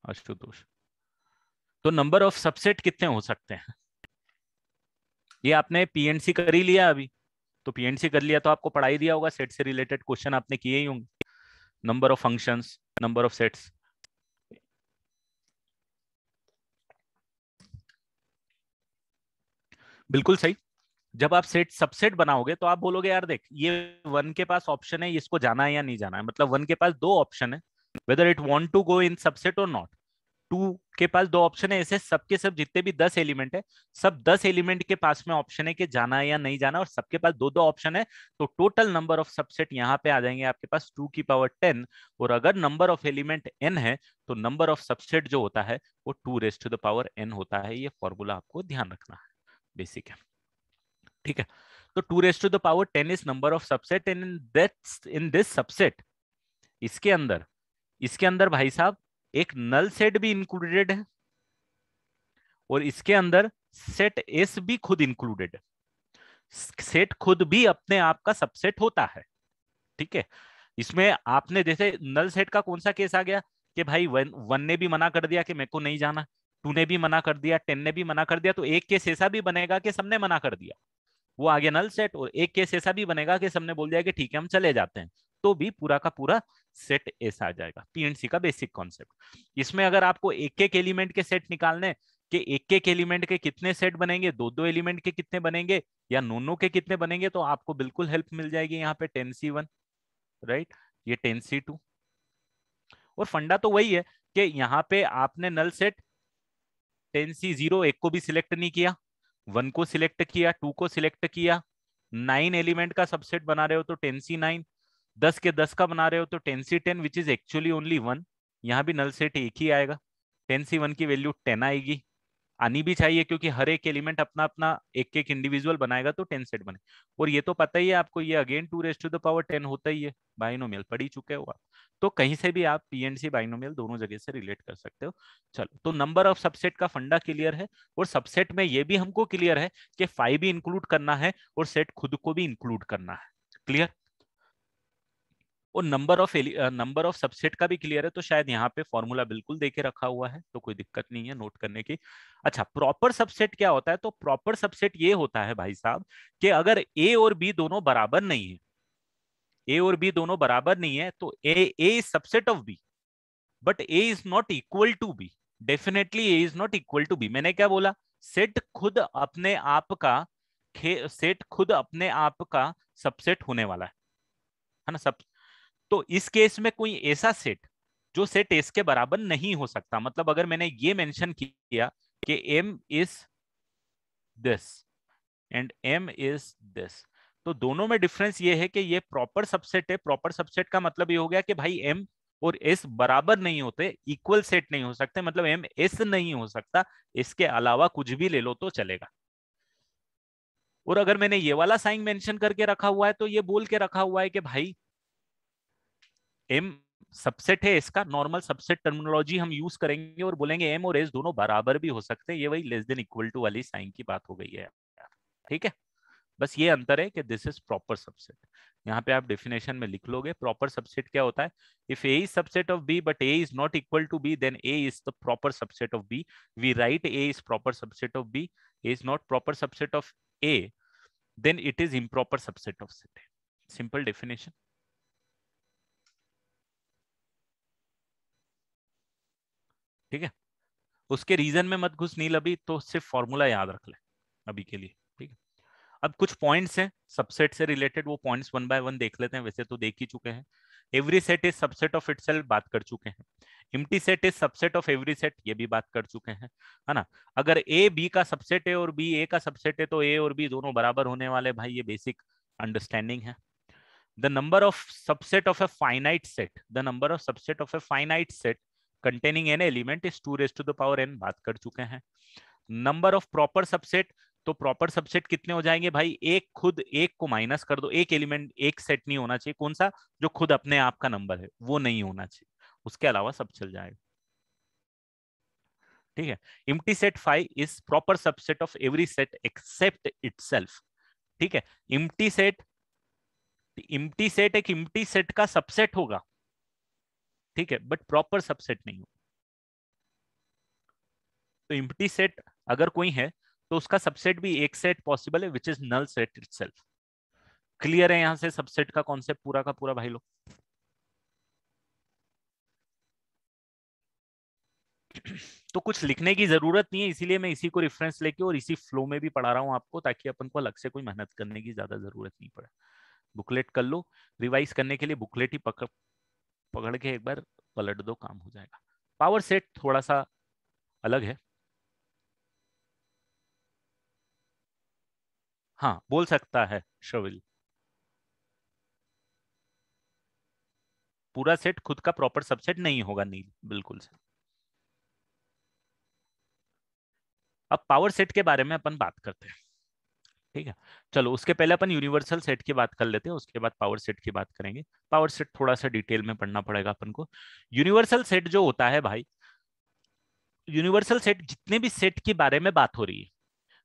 Speaker 1: आशुतोष। तो नंबर ऑफ सबसेट कितने हो सकते हैं, ये आपने पीएनसी कर ही लिया अभी, तो पीएनसी कर लिया तो आपको पढ़ा ही दिया होगा, सेट से रिलेटेड क्वेश्चन आपने किए ही होंगे, number of functions, number of sets. बिल्कुल सही। जब आप सेट सबसेट बनाओगे तो आप बोलोगे यार देख ये वन के पास ऑप्शन है इसको जाना है या नहीं जाना है, मतलब वन के पास दो ऑप्शन है, whether it want to go in subset और नॉट। टू के पास दो ऑप्शन है, ऐसे सबके सब जितने भी 10 एलिमेंट है, सब 10 एलिमेंट के पास में ऑप्शन है कि जाना है या नहीं जाना, और सबके पास दो दो ऑप्शन है, तो टोटल नंबर ऑफ सबसेट यहाँ पे आ जाएंगे आपके पास 2 की पावर 10। और अगर नंबर ऑफ एलिमेंट n है तो नंबर ऑफ सबसेट जो होता है वो 2 raised to the power n होता है। ये फॉर्मूला आपको ध्यान रखना है, बेसिक है, ठीक है। तो 2 raised to the power 10 is number of subset, and in this subset, इसके अंदर, इसके अंदर भाई साहब एक नल सेट भी इंक्लूडेड है और इसके अंदर सेट एस भी खुद इंक्लूडेड है। सेट खुद भी अपने आप का सबसेट होता है, ठीक है। इसमें आपने जैसे नल सेट का कौन सा केस आ गया कि भाई वन ने भी मना कर दिया कि मेरे को नहीं जाना, टू ने भी मना कर दिया, 10 ने भी मना कर दिया, तो एक केस ऐसा भी बनेगा कि सबने मना कर दिया, वो आ गया नल सेट। और एक केस ऐसा भी बनेगा कि सबने बोल दिया कि ठीक है हम चले जाते हैं, तो भी पूरा का पूरा सेट ऐसा आ जाएगा। पीएनसी का बेसिक कॉन्सेप्ट। इसमें अगर आपको एक एक एलिमेंट के सेट निकालने कि एक एक एलिमेंट के कितने सेट बनेंगे, दो दो एलिमेंट के कितने बनेंगे या नोनो के कितने बनेंगे, तो आपको बिल्कुल हेल्प मिल जाएगी यहाँ पे 10C1, राइट, ये 10C2। और फंडा तो वही है कि यहाँ पे आपने नल सेट 10C0 एक को भी सिलेक्ट नहीं किया, वन को सिलेक्ट किया, टू को सिलेक्ट किया, 9 एलिमेंट का सबसेट बना रहे हो तो 10C9, 10 के 10 का बना रहे हो तो 10C10 which is actually only one, यहाँ भी नल सेट एक ही आएगा, 10C1 की वैल्यू 10 आएगी, आनी भी चाहिए, क्योंकि हर एक एलिमेंट अपना अपना एक एक इंडिविजुअल बनाएगा तो 10 सेट बने। और ये तो पता ही है आपको, ये again 2 raised to the power 10 होता ही है, बाइनोमियल पढ़ ही चुके हो आप। तो कहीं से भी आप पी एंड सी बाइनोमियल दोनों जगह से रिलेट कर सकते हो। चलो, तो नंबर ऑफ सबसेट का फंडा क्लियर है, और सबसेट में ये भी हमको क्लियर है कि फाइव भी इंक्लूड करना है और सेट खुद को भी इंक्लूड करना है। क्लियर? और नंबर ऑफ सबसेट का भी क्लियर है, तो शायद यहाँ पे फॉर्मूला बिल्कुल देके रखा हुआ है, तो कोई दिक्कत नहीं है नोट करने की। अच्छा, प्रॉपर सबसेट क्या होता है? तो प्रॉपर सबसेट ये होता है भाई साहब कि अगर ए और बी दोनों बराबर नहीं है, ए और बी दोनों बराबर नहीं है, तो A is subset of B, but A is not equal to B. Definitely A is not equal to B. मैंने क्या बोला? सेट खुद अपने आप का सेट खुद अपने आप का सबसेट होने वाला है ना सब। तो इस केस में कोई ऐसा सेट जो सेट एस के बराबर नहीं हो सकता, मतलब अगर मैंने ये मेंशन किया कि M is this and M is this, तो दोनों में डिफरेंस ये है कि ये प्रॉपर सबसेट है। प्रॉपर सबसेट का मतलब ये हो गया कि भाई एम और एस बराबर नहीं होते, इक्वल सेट नहीं हो सकते, मतलब एम एस नहीं हो सकता, इसके अलावा कुछ भी ले लो तो चलेगा। और अगर मैंने ये वाला साइन मेंशन करके रखा हुआ है, तो ये बोल के रखा हुआ है कि भाई एम सबसेट है, इसका नॉर्मल सबसेट टर्मिनोलॉजी हम यूज करेंगे और बोलेंगे एम और एस दोनों बराबर भी हो सकते हैं। ये वही लेस देन इक्वल टू वाली साइन की बात हो गई है यार। ठीक है, बस ये अंतर है कि दिस इज प्रॉपर सबसेट। यहाँ पे आप डेफिनेशन में लिख लोगे प्रॉपर सबसेट क्या होता है। If A is subset of B but A is not equal to B, then A is the proper subset of B. We write A is proper subset of B, A is not proper subset of A, then it is improper subset of set. Simple definition. ठीक है, उसके reason में मत घुस नील अभी, तो सिर्फ formula याद रख ले अभी के लिए। ठीक है, अब कुछ पॉइंट्स हैं सबसेट से रिलेटेड, वो पॉइंट्स वन बाय वन देख लेते हैं। वैसे तो देख ही चुके हैं। Every set is subset of itself, बात कर चुके हैं। Empty set is subset of every set, ये भी बात कर चुके हैं, है ना। अगर ए बी का सबसेट है और बी ए का सबसेट है, तो ए और बी दोनों बराबर होने वाले, भाई ये बेसिक अंडरस्टैंडिंग है। The number of subset of a finite set, the number of subset of a finite set containing n element is 2 raised to the power n, बात कर चुके हैं। नंबर ऑफ प्रॉपर सबसेट, तो proper subset कितने हो जाएंगे भाई? एक खुद एक को माइनस कर दो, एक एलिमेंट एक सेट नहीं होना चाहिए। कौन सा? जो खुद अपने आप का नंबर है वो नहीं होना चाहिए, उसके अलावा सब चल जाएगा। ठीक है, empty set five is proper subset of every set except itself. ठीक है, एम्प्टी सेट एक एम्प्टी सेट का सबसेट होगा, ठीक है, बट प्रॉपर सबसेट नहीं होगा। तो एम्प्टी सेट अगर कोई है तो उसका सबसेट भी एक सेट पॉसिबल है, which is null set itself. Clear है यहां से सबसेट का कॉन्सेप्ट पूरा का पूरा भाई लोग? तो कुछ लिखने की जरूरत नहीं है, इसीलिए मैं इसी को रेफरेंस लेके और इसी फ्लो में भी पढ़ा रहा हूँ आपको, ताकि अपन को अलग से कोई मेहनत करने की ज्यादा जरूरत नहीं पड़े। बुकलेट कर लो, रिवाइज करने के लिए बुकलेट ही पकड़ पकड़ के एक बार पलट दो, काम हो जाएगा। पावर सेट थोड़ा सा अलग है। हाँ, बोल सकता है श्रविल। पूरा सेट खुद का प्रॉपर सबसेट नहीं होगा नील, बिल्कुल से। अब पावर सेट के बारे में अपन बात करते हैं। ठीक है, चलो उसके पहले अपन यूनिवर्सल सेट की बात कर लेते हैं, उसके बाद पावर सेट की बात करेंगे। पावर सेट थोड़ा सा डिटेल में पढ़ना पड़ेगा अपन को। यूनिवर्सल सेट जो होता है भाई, यूनिवर्सल सेट जितने भी सेट के बारे में बात हो रही है,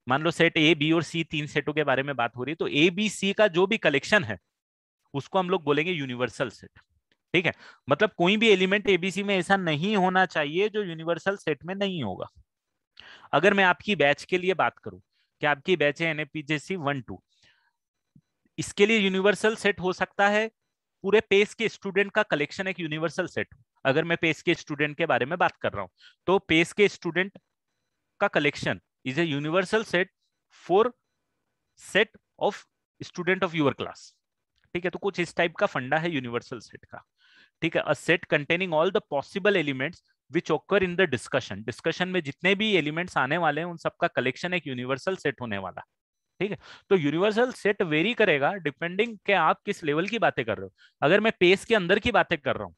Speaker 1: मान लो सेट ए बी और सी तीन सेटों के बारे में बात हो रही है, तो ए बी सी का जो भी कलेक्शन है उसको हम लोग बोलेंगे यूनिवर्सल सेट। ठीक है, मतलब कोई भी एलिमेंट एबीसी में ऐसा नहीं होना चाहिए जो यूनिवर्सल सेट में नहीं होगा। अगर मैं आपकी बैच के लिए बात करूं कि आपकी बैच है एनएपीजेसी 1-2, इसके लिए यूनिवर्सल सेट हो सकता है पूरे पेस के स्टूडेंट का कलेक्शन एक यूनिवर्सल सेट। अगर मैं पेस के स्टूडेंट के बारे में बात कर रहा हूं, तो पेस के स्टूडेंट का collection is a universal set for set of student of your class. ठीक है, तो कुछ इस टाइप का फंडा है यूनिवर्सल सेट का। ठीक है, a set containing all the possible elements which occur in the discussion, discussion में जितने भी एलिमेंट्स आने वाले हैं उन सबका कलेक्शन एक यूनिवर्सल सेट होने वाला। ठीक है, तो यूनिवर्सल सेट वेरी करेगा डिपेंडिंग कि आप किस लेवल की बातें कर रहे हो। अगर मैं पेस के अंदर की बातें कर रहा हूं,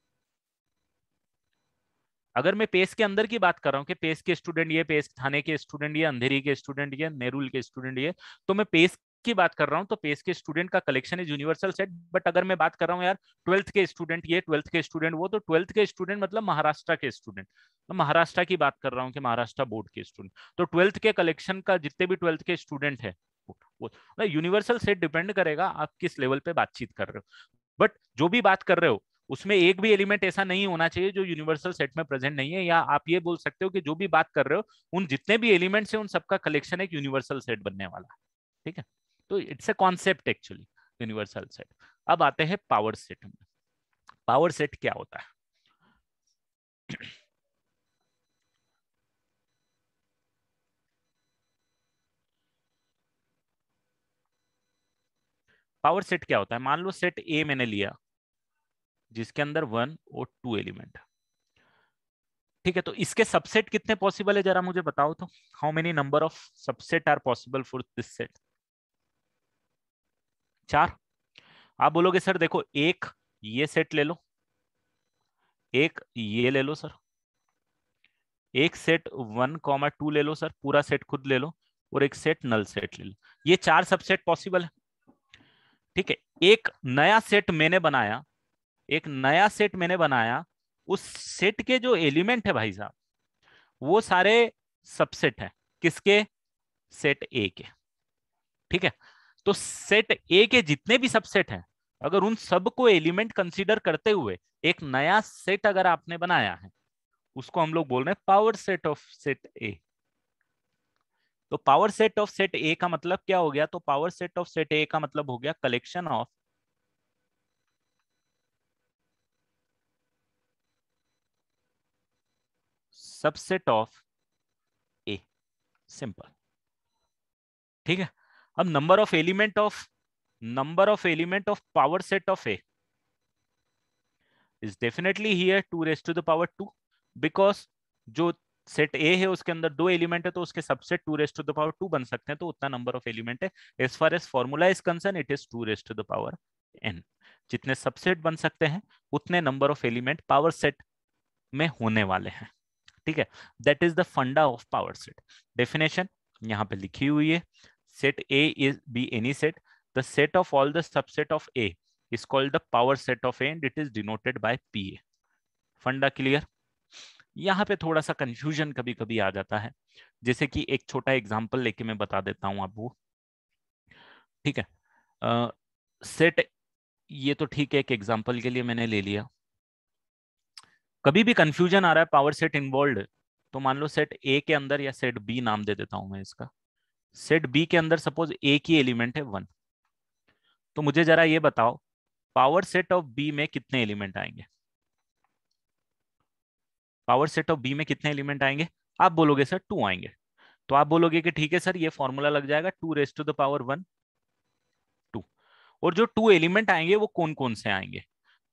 Speaker 1: अगर मैं पेस के अंदर की बात कर रहा हूँ कि पेस के स्टूडेंट ये, पेस थाने के स्टूडेंट ये, अंधेरी के स्टूडेंट ये, नेरुल के स्टूडेंट ये, तो मैं पेस की बात कर रहा हूँ तो पेस के स्टूडेंट का collection is universal set. But अगर मैं बात कर रहा हूँ यार ट्वेल्थ के स्टूडेंट ये, ट्वेल्थ के स्टूडेंट वो, तो ट्वेल्थ के स्टूडेंट मतलब महाराष्ट्र के स्टूडेंट, तो महाराष्ट्र की बात कर रहा हूँ कि महाराष्ट्र बोर्ड के स्टूडेंट, तो ट्वेल्थ के कलेक्शन का जितने भी ट्वेल्थ के स्टूडेंट है वो यूनिवर्सल सेट डिपेंड करेगा आप किस लेवल पे बातचीत कर रहे हो। बट जो भी बात कर रहे हो उसमें एक भी एलिमेंट ऐसा नहीं होना चाहिए जो यूनिवर्सल सेट में प्रेजेंट नहीं है, या आप ये बोल सकते हो कि जो भी बात कर रहे हो उन जितने भी एलिमेंट्स हैं उन सबका कलेक्शन एक यूनिवर्सल सेट बनने वाला है। ठीक है, तो it's a concept actually universal set. अब आते हैं पावर सेट में। पावर सेट क्या होता है? पावर सेट क्या होता है? मान लो सेट ए मैंने लिया जिसके अंदर 1 और 2 एलिमेंट। ठीक है, तो इसके सबसेट कितने पॉसिबल है जरा मुझे बताओ तो। How many number of subset are possible for this set? 4। आप बोलोगे सर देखो एक ये सेट ले लो, एक ये ले लो सर, एक सेट 1, 2 ले लो सर, पूरा सेट खुद ले लो, और एक सेट नल सेट ले लो। ये 4 सबसेट पॉसिबल है। ठीक है, एक नया सेट मैंने बनाया, एक नया सेट मैंने बनाया, उस सेट के जो एलिमेंट है भाई साहब वो सारे सबसेट है किसके? सेट ए के। ठीक है, तो सेट ए के जितने भी सबसेट हैं अगर उन सब को एलिमेंट कंसीडर करते हुए एक नया सेट अगर आपने बनाया है उसको हम लोग बोल रहे हैं power set of set A. तो power set of set A का मतलब क्या हो गया? तो power set of set A का मतलब हो गया collection of subset of A. Simple. ठीक है, अब number of element of power set of A is definitely here 2 raise to the power 2, because जो सेट ए है उसके अंदर 2 एलिमेंट है तो उसके subset 2 raise to the power 2 बन सकते हैं, तो उतना नंबर ऑफ एलिमेंट है। As far as formula is concern it is 2 raise to the power n. जितने सबसेट बन सकते हैं उतने number of element power set में होने वाले हैं। ठीक है, दैट इज द फंडा ऑफ पावर सेट। डेफिनेशन यहाँ पे लिखी हुई है, set A is B any set, the set of all the subset of A is called the power set of A and it is denoted by PA। फंडा clear? यहाँ पे थोड़ा सा कंफ्यूजन कभी कभी आ जाता है, जैसे कि एक छोटा एग्जांपल लेके मैं बता देता हूँ आपको। ठीक है, सेट ये तो ठीक है, एक एग्जांपल के लिए मैंने ले लिया। कभी भी कंफ्यूजन आ रहा है पावर सेट इन्वॉल्व, तो मान लो सेट ए के अंदर, या सेट बी नाम दे देता हूं मैं इसका, सेट बी के अंदर सपोज ए की एलिमेंट है 1, तो मुझे जरा ये बताओ पावर सेट ऑफ बी में कितने एलिमेंट आएंगे? पावर सेट ऑफ बी में कितने एलिमेंट आएंगे? आप बोलोगे सर 2 आएंगे, तो आप बोलोगे कि ठीक है सर ये फॉर्मूला लग जाएगा 2 रेज टू द पावर 1 2। और जो 2 एलिमेंट आएंगे वो कौन कौन से आएंगे?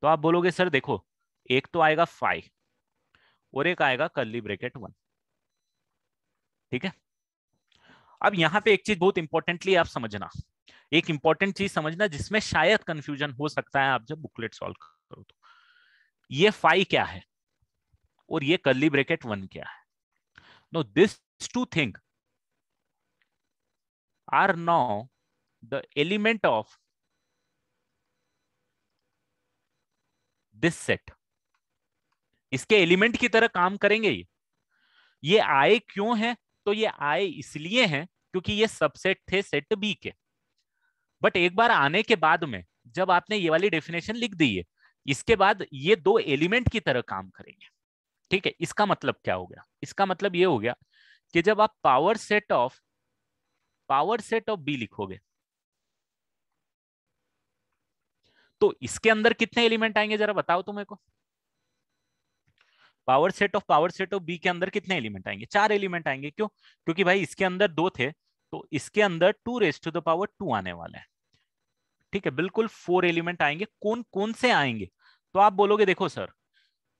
Speaker 1: तो आप बोलोगे सर देखो एक तो आएगा 5 और एक आएगा कर्ली ब्रैकेट 1। ठीक है, अब यहाँ पे एक चीज बहुत इंपॉर्टेंटली आप समझना, एक इंपॉर्टेंट चीज समझना जिसमें शायद कंफ्यूजन हो सकता है आप जब बुकलेट सॉल्व करो तो, ये 5 क्या है और ये कर्ली ब्रैकेट 1 क्या है? No, this two thing are now the element of this set। इसके एलिमेंट की तरह काम करेंगे ये आए क्यों है? तो ये आए इसलिए हैं क्योंकि ये सबसेट थे सेट बी के। बट एक बार आने के बाद में जब आपने ये वाली डेफिनेशन लिख दी है, इसके बाद ये 2 एलिमेंट की तरह काम करेंगे। ठीक है, इसका मतलब क्या हो गया? इसका मतलब ये हो गया कि जब आप पावर सेट ऑफ बी लिखोगे तो इसके अंदर कितने एलिमेंट आएंगे जरा बताओ तो मेरे को। पावर सेट ऑफ बी के अंदर कितने एलिमेंट आएंगे? 4 एलिमेंट आएंगे। क्यों? क्योंकि भाई इसके अंदर 2 थे तो इसके अंदर 2 रेज टू द पावर 2 आने वाले हैं। ठीक है, बिल्कुल 4 एलिमेंट आएंगे। कौन कौन से आएंगे? तो आप बोलोगे देखो सर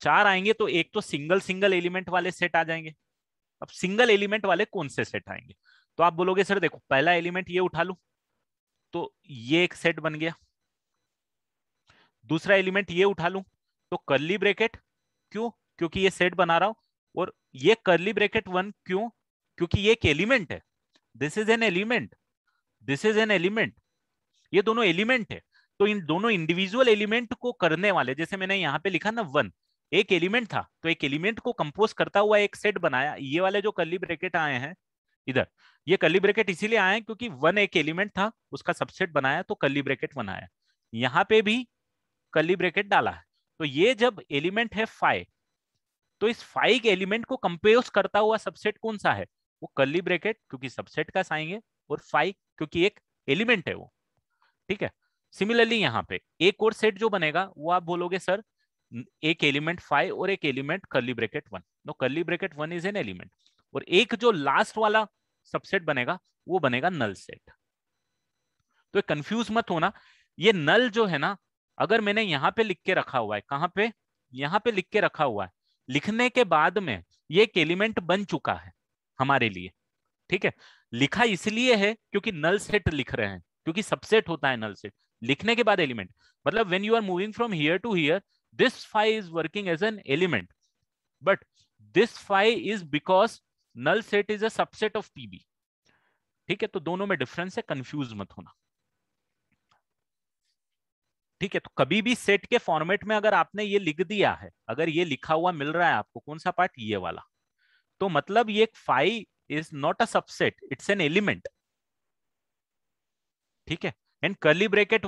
Speaker 1: 4 आएंगे तो एक तो सिंगल सिंगल एलिमेंट वाले सेट आ जाएंगे। अब सिंगल एलिमेंट वाले कौन से सेट आएंगे? तो आप बोलोगे सर देखो पहला एलिमेंट ये उठा लू तो ये एक सेट बन गया, दूसरा एलिमेंट ये उठा लू तो कर्ली ब्रैकेट, क्यों? क्योंकि ये सेट बना रहा हूं, और ये कर्ली ब्रैकेट 1 क्यों, क्योंकि ये एक एलिमेंट है, this is an element, this is an element, ये दोनों एलिमेंट है। तो इन दोनों इंडिविजुअल एलिमेंट को करने वाले, जैसे मैंने यहाँ पे लिखा ना 1, एक एलिमेंट था, तो एक एलिमेंट को कंपोज करता हुआ एक सेट बनाया। ये वाले जो कर्ली ब्रैकेट आए हैं इधर, ये कर्ली ब्रैकेट इसीलिए आए हैं क्योंकि 1 एक एलिमेंट था, उसका सबसेट बनाया तो कर्ली ब्रैकेट 1 आया। यहाँ पे भी कर्ली ब्रैकेट डाला है। तो ये जब एलिमेंट है फाइव, तो इस फाइव के एलिमेंट को कंपोज करता हुआ सबसेट कौन सा है, वो कर्ली ब्रैकेट, क्योंकि सबसेट का साइन है, और फाइव क्योंकि एक एलिमेंट है वो। ठीक है। सिमिलरली यहाँ पे एक और सेट जो बनेगा वो आप बोलोगे सर एक एलिमेंट फाइव और एक element curly bracket 1, no curly bracket 1 is an element, और एक जो लास्ट वाला सबसेट बनेगा वो बनेगा नल सेट। तो कंफ्यूज मत होना, ये नल जो है ना, अगर मैंने यहां पे लिख के रखा हुआ है, कहां पे, यहां पे लिख के रखा हुआ है, लिखने के बाद में ये एक एलिमेंट बन चुका है हमारे लिए। ठीक है। लिखा इसलिए है क्योंकि नल सेट लिख रहे हैं, क्योंकि सबसेट होता है नल सेट, लिखने के बाद एलिमेंट, मतलब when you are moving from here to here, this five is working as an element, but this five is because null set is a subset of PB. ठीक है। तो दोनों में डिफरेंस है, कंफ्यूज मत होना। ठीक है। तो कभी भी सेट के फॉर्मेट में अगर आपने ये लिख दिया है, अगर ये लिखा हुआ मिल रहा है आपको, कौन सा पार्ट, ये वाला, तो मतलब ये five is not a subset, it's an element. ठीक है। And curly bracket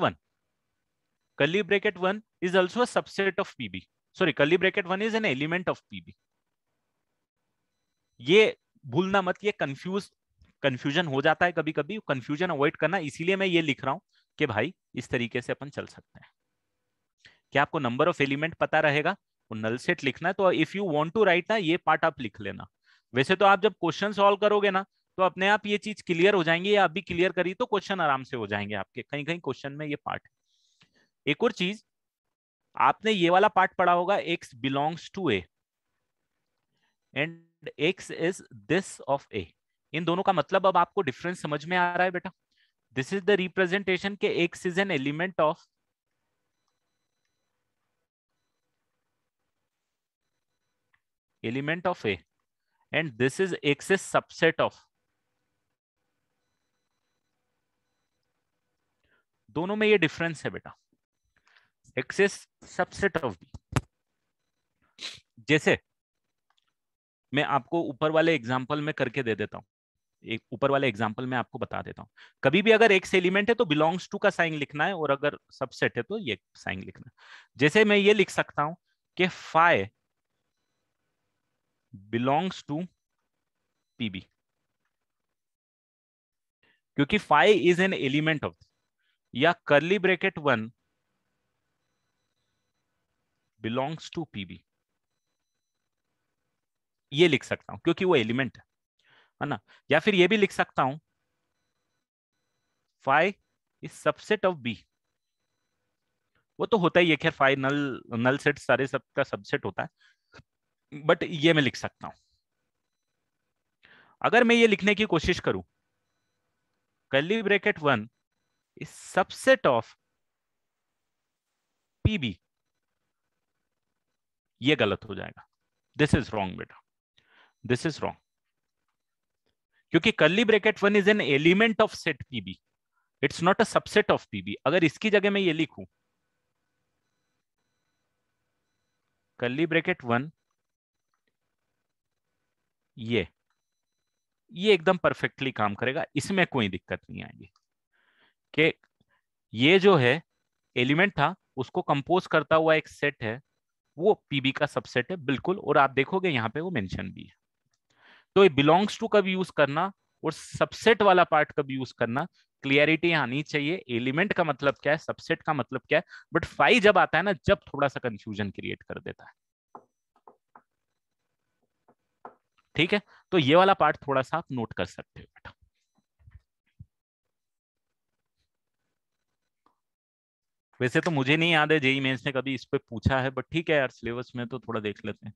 Speaker 1: 1 is also a subset of PB, sorry curly bracket 1 is an element of PB. ये भूलना मत, ये कंफ्यूजन हो जाता है कभी कभी, कंफ्यूजन अवॉइड करना, इसीलिए मैं ये लिख रहा हूं कि भाई इस तरीके से अपन चल सकते हैं। क्या आपको नंबर ऑफ एलिमेंट पता रहेगा, वो नल सेट लिखना है, तो if you want to write ना, ये पार्ट आप लिख लेना। वैसे तो आप जब क्वेश्चन सॉल्व करोगे ना, तो अपने आप ये चीज क्लियर हो जाएंगी, या आप भी क्लियर करी तो क्वेश्चन आराम से हो जाएंगे आपके, कहीं कहीं क्वेश्चन में ये पार्ट है। एक और चीज, आपने ये वाला पार्ट पढ़ा होगा, X belongs to A and X is this of A. इन दोनों का मतलब अब आपको डिफरेंस समझ में आ रहा है बेटा। दिस इज द रिप्रेजेंटेशन के x is an element of A, and this is x is subset of, दोनों में ये डिफरेंस है बेटा, x is subset of B. जैसे मैं आपको ऊपर वाले एग्जाम्पल में करके दे देता हूं, एक ऊपर वाले एग्जाम्पल में आपको बता देता हूं, कभी भी अगर एक्स एलिमेंट है तो बिलोंग्स टू का साइन लिखना है, और अगर सबसेट है तो ये साइन लिखना है। जैसे मैं ये लिख सकता हूं कि फाइ बिलोंग्स टू पीबी, क्योंकि phi is an element of, या curly bracket 1 belongs to PB, ये लिख सकता हूं क्योंकि वो एलिमेंट है ना। या फिर ये भी लिख सकता हूं phi is subset of B, वो तो होता ही है खैर, फाइ नल नल सेट सारे सबका सबसेट होता है, बट ये मैं लिख सकता हूं। अगर मैं ये लिखने की कोशिश करूं curly bracket 1 is subset of PB, ये गलत हो जाएगा, दिस इज रॉन्ग बेटा, दिस इज रॉन्ग, क्योंकि curly bracket 1 is an element of set PB, it's not a subset of PB. अगर इसकी जगह मैं ये लिखूं कर्ली ब्रैकेट 1, ये एकदम परफेक्टली काम करेगा, इसमें कोई दिक्कत नहीं आएगी कि ये जो है एलिमेंट था, उसको कंपोज करता हुआ एक सेट है, वो पीबी का सबसेट है बिल्कुल, और आप देखोगे यहाँ पे वो मेंशन भी है। तो ये बिलोंग्स टू कब यूज करना और सबसेट वाला पार्ट कब यूज करना, क्लियरिटी आनी चाहिए, एलिमेंट का मतलब क्या है, सबसेट का मतलब क्या है। बट फाई जब आता है ना, जब थोड़ा सा कंफ्यूजन क्रिएट कर देता है। ठीक है। तो ये वाला पार्ट थोड़ा सा आप नोट कर सकते हो बेटा। वैसे तो मुझे नहीं याद है जेई मेंस ने कभी इस पे पूछा है, बट ठीक है यार, सिलेबस में तो थोड़ा देख लेते हैं।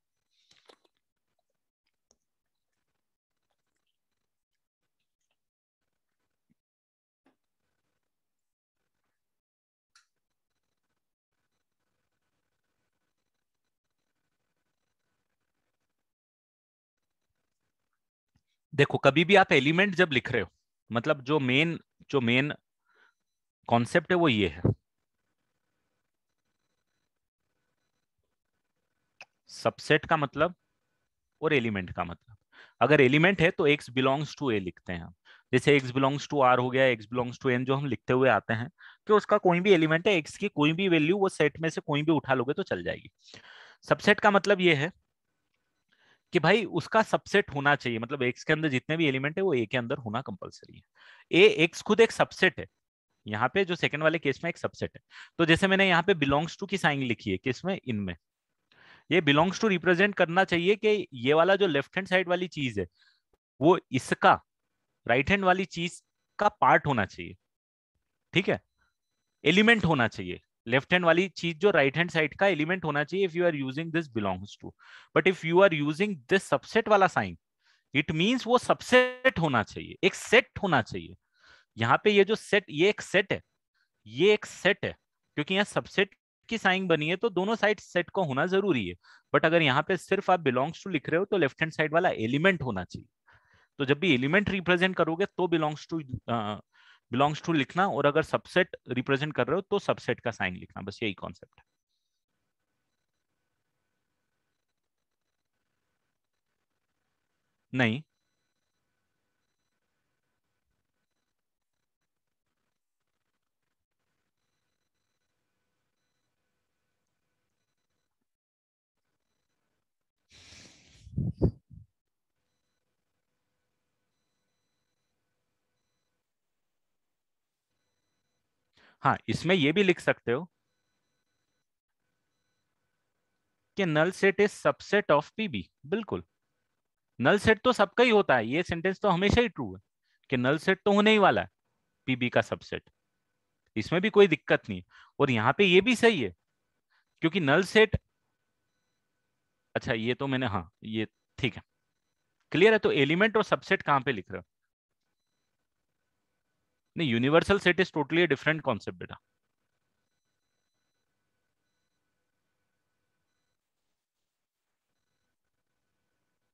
Speaker 1: देखो कभी भी आप एलिमेंट जब लिख रहे हो, मतलब जो मेन कॉन्सेप्ट है वो ये है, सबसेट का मतलब और एलिमेंट का मतलब। अगर एलिमेंट है तो एक्स बिलोंग्स टू ए लिखते हैं हम, जैसे एक्स बिलोंग्स टू आर हो गया, एक्स बिलोंग्स टू एन, जो हम लिखते हुए आते हैं कि उसका कोई भी एलिमेंट है, एक्स की कोई भी वैल्यू वो सेट में से कोई भी उठा लोगे तो चल जाएगी। सबसेट का मतलब ये है कि भाई उसका सबसेट होना चाहिए, मतलब एक्स के अंदर जितने भी एलिमेंट है वो ए के अंदर होना कंपलसरी है। ए एक्स खुद एक सबसेट है, यहाँ पे जो सेकंड वाले केस में एक सबसेट है। तो जैसे मैंने यहाँ पे बिलोंग्स टू की साइन लिखी है किसमें, इनमें, ये बिलोंग्स टू रिप्रेजेंट करना चाहिए कि ये वाला जो लेफ्ट हैंड साइड वाली चीज है वो इसका राइट हैंड वाली चीज का पार्ट होना चाहिए, ठीक है, एलिमेंट होना चाहिए। लेफ्ट हैंड वाली चीज जो राइट हैंड साइड का एलिमेंट होना चाहिए if you are using this belongs to. But if you are using this subset वाला साइन, इट मींस वो सबसेट होना चाहिए, एक सेट होना चाहिए। यहाँ पे ये जो सेट, ये एक सेट है, ये एक सेट है, क्योंकि यहाँ सबसेट की साइन बनी है तो दोनों साइड सेट को होना जरूरी है। बट अगर यहाँ पे सिर्फ आप बिलोंग्स टू लिख रहे हो तो लेफ्ट हैंड साइड वाला एलिमेंट होना चाहिए। तो जब भी एलिमेंट रिप्रेजेंट करोगे तो बिलोंग्स टू लिखना, और अगर सबसेट रिप्रेजेंट कर रहे हो तो सबसेट का साइन लिखना, बस यही कॉन्सेप्ट है। नहीं, हाँ इसमें ये भी लिख सकते हो कि null set is subset of PB, बिल्कुल। नल सेट तो सबका ही होता है, ये सेंटेंस तो हमेशा ही ट्रू है कि नल सेट तो होने ही वाला है पीबी का सबसेट, इसमें भी कोई दिक्कत नहीं। और यहाँ पे ये भी सही है, क्योंकि नल सेट, अच्छा ये तो मैंने, हाँ ये ठीक है, क्लियर है। तो एलिमेंट और सबसेट कहाँ पे लिख रहे हो? नहीं, universal set is totally different concept बेटा।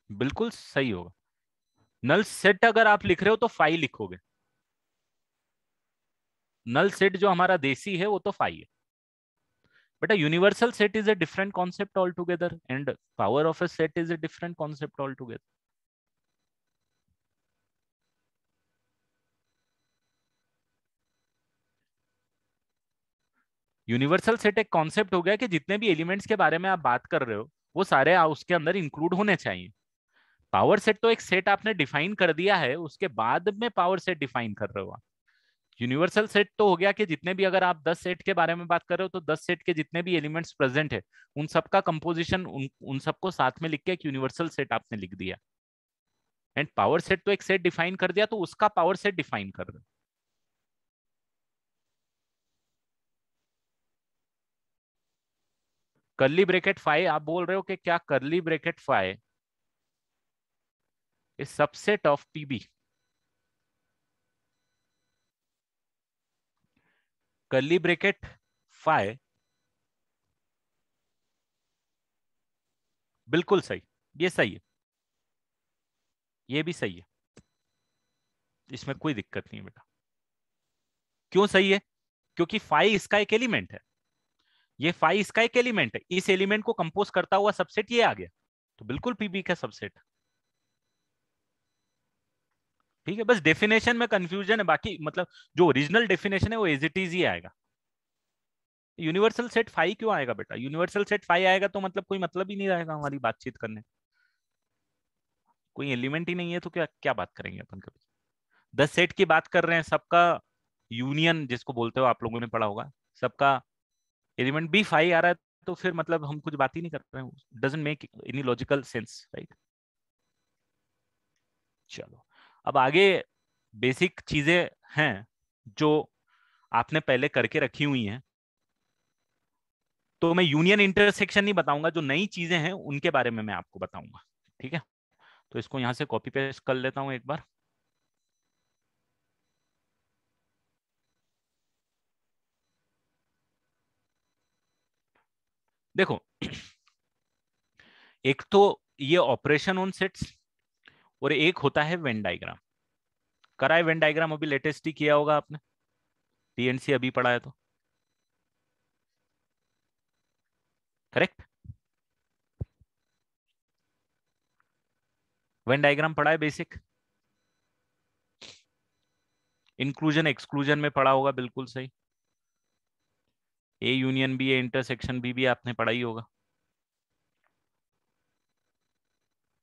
Speaker 1: बिल्कुल सही होगा। नल सेट अगर आप लिख रहे हो तो फाई लिखोगे, नल सेट जो हमारा देसी है वो तो फाई है। बेटा universal set is a different concept all together, and power of a set is a different concept all together. Universal set एक कॉन्सेप्ट हो गया कि जितने भी एलिमेंट्स के बारे में आप बात कर रहे हो वो सारे उसके अंदर इंक्लूड होने चाहिए। पावर सेट तो एक सेट आपने डिफाइन कर दिया है, उसके बाद में पावर सेट डिफाइन कर रहे हो आप। यूनिवर्सल सेट तो हो गया कि जितने भी, अगर आप 10 सेट के बारे में बात कर रहे हो तो 10 सेट के जितने भी एलिमेंट्स प्रेजेंट है उन सबका कंपोजिशन, उन सबको साथ में लिख के एक यूनिवर्सल सेट आपने लिख दिया। एंड पावर सेट तो एक सेट डिफाइन कर दिया तो उसका पावर सेट डिफाइन कर रहे हो। कर्ली ब्रेकेट फाइ, आप बोल रहे हो कि क्या curly bracket phi is subset of PB? Curly bracket phi, बिल्कुल सही, ये सही है, ये भी सही है, इसमें कोई दिक्कत नहीं है बेटा। क्यों सही है? क्योंकि फाइ इसका एक एलिमेंट है, ये फाइ इसका एक एलिमेंट है, इस एलिमेंट को कंपोज करता हुआ सबसेट ये आ गया, तो बिल्कुल पीबी का सबसेट। ठीक है, बस डेफिनेशन में कंफ्यूजन है, बाकी मतलब जो ओरिजिनल डेफिनेशन है वो एज इट इज ही आएगा। यूनिवर्सल सेट फाइ क्यों आएगा बेटा? यूनिवर्सल सेट फाइ आएगा तो मतलब कोई मतलब ही नहीं रहेगा हमारी बातचीत करने, कोई एलिमेंट ही नहीं है तो क्या क्या बात करेंगे अपन कभी। 10 सेट की बात कर रहे हैं, सबका यूनियन जिसको बोलते हो आप लोगों ने पढ़ा होगा, सबका एलिमेंट बी फाइ आ रहा है, तो फिर मतलब हम कुछ बात ही नहीं कर रहे हैं, doesn't make any logical sense, right. चलो, अब आगे बेसिक चीजें हैं जो आपने पहले करके रखी हुई हैं, तो मैं यूनियन इंटरसेक्शन नहीं बताऊंगा, जो नई चीजें हैं उनके बारे में मैं आपको बताऊंगा, ठीक है। तो इसको यहां से कॉपी पेस्ट कर लेता हूं एक बार। देखो, एक तो ये ऑपरेशन ऑन सेट्स, और एक होता है वेन डायग्राम। करा है वेन डायग्राम, अभी लेटेस्ट ही किया होगा आपने, पीएनसी अभी पढ़ा है तो, करेक्ट? वेन डायग्राम पढ़ा है बेसिक, इंक्लूजन एक्सक्लूजन में पढ़ा होगा, बिल्कुल सही। A union B, A intersection B भी आपने पढ़ा ही होगा।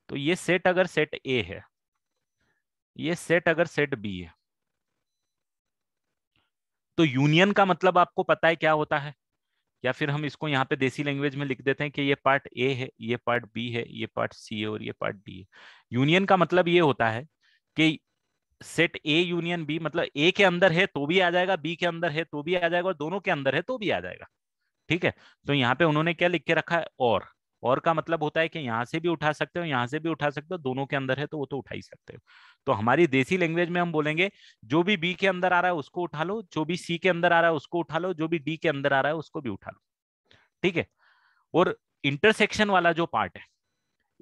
Speaker 1: तो ये सेट अगर सेट ए है, ये सेट अगर सेट बी है, तो यूनियन का मतलब आपको पता है क्या होता है? या फिर हम इसको यहाँ पे देसी लैंग्वेज में लिख देते हैं कि ये पार्ट ए है, ये पार्ट बी है, ये पार्ट सी है और ये पार्ट डी है। यूनियन का मतलब ये होता है कि सेट ए यूनियन बी, मतलब ए के अंदर है तो भी आ जाएगा, बी के अंदर है तो भी आ जाएगा, और दोनों के अंदर है तो भी आ जाएगा। ठीक है, तो यहाँ पे उन्होंने क्या लिख के रखा है? और का मतलब होता है कि यहां से भी उठा सकते हो, यहां से भी उठा सकते हो, दोनों के अंदर है तो वो तो उठा ही सकते हो। तो हमारी देसी लैंग्वेज में हम बोलेंगे जो भी बी के अंदर आ रहा है उसको उठा लो, जो भी सी के अंदर आ रहा है उसको उठा लो, जो भी डी के अंदर आ रहा है उसको भी उठा लो। ठीक है, और इंटरसेक्शन वाला जो पार्ट है,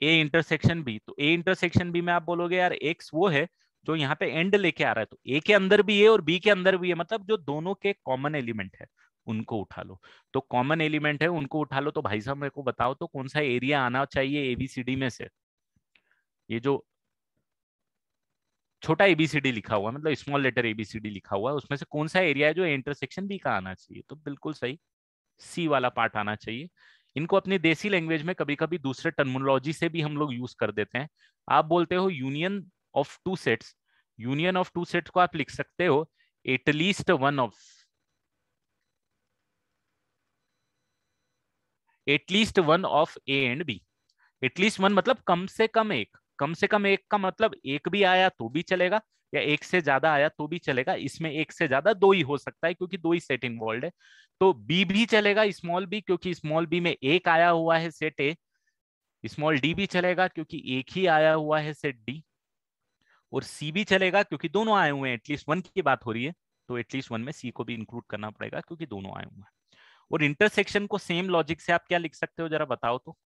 Speaker 1: ए इंटरसेक्शन बी, तो ए इंटरसेक्शन बी में आप बोलोगे यार एक्स वो है जो यहाँ पे एंड लेके आ रहा है, तो ए के अंदर भी है और बी के अंदर भी है, मतलब जो दोनों के कॉमन एलिमेंट है उनको उठा लो। तो कॉमन एलिमेंट है उनको उठा लो, तो भाई साहब मेरे को बताओ तो कौन सा एरिया आना चाहिए एबीसीडी में से? ये जो छोटा एबीसीडी लिखा हुआ, मतलब स्मॉल लेटर एबीसीडी लिखा हुआ है, उसमें से कौन सा एरिया है जो इंटरसेक्शन बी का आना चाहिए? तो बिल्कुल सही, सी वाला पार्ट आना चाहिए। इनको अपनी देसी लैंग्वेज में कभी कभी दूसरे टर्मिनोलॉजी से भी हम लोग यूज कर देते हैं। आप बोलते हो union of two sets, union of two sets को आप लिख सकते हो at least one of A and B. At least one मतलब कम से कम एक, कम से कम एक का मतलब एक भी आया तो भी चलेगा, या एक से ज्यादा आया तो भी चलेगा। इसमें एक से ज्यादा दो ही हो सकता है क्योंकि दो ही सेट इन्वॉल्व है। तो बी भी चलेगा, स्मॉल बी, क्योंकि स्मॉल बी में एक आया हुआ है सेट ए। स्मॉल डी भी चलेगा क्योंकि एक ही आया हुआ है सेट डी। और सी भी चलेगा क्योंकि दोनों आए हुए हैं, एटलीस्ट वन की बात हो रही है, तो एटलीस्ट वन में सी को भी इंक्लूड करना पड़ेगा क्योंकि दोनों आए हुए हैं। और इंटरसेक्शन को सेम लॉजिक से आप क्या लिख सकते हो जरा बताओ तो?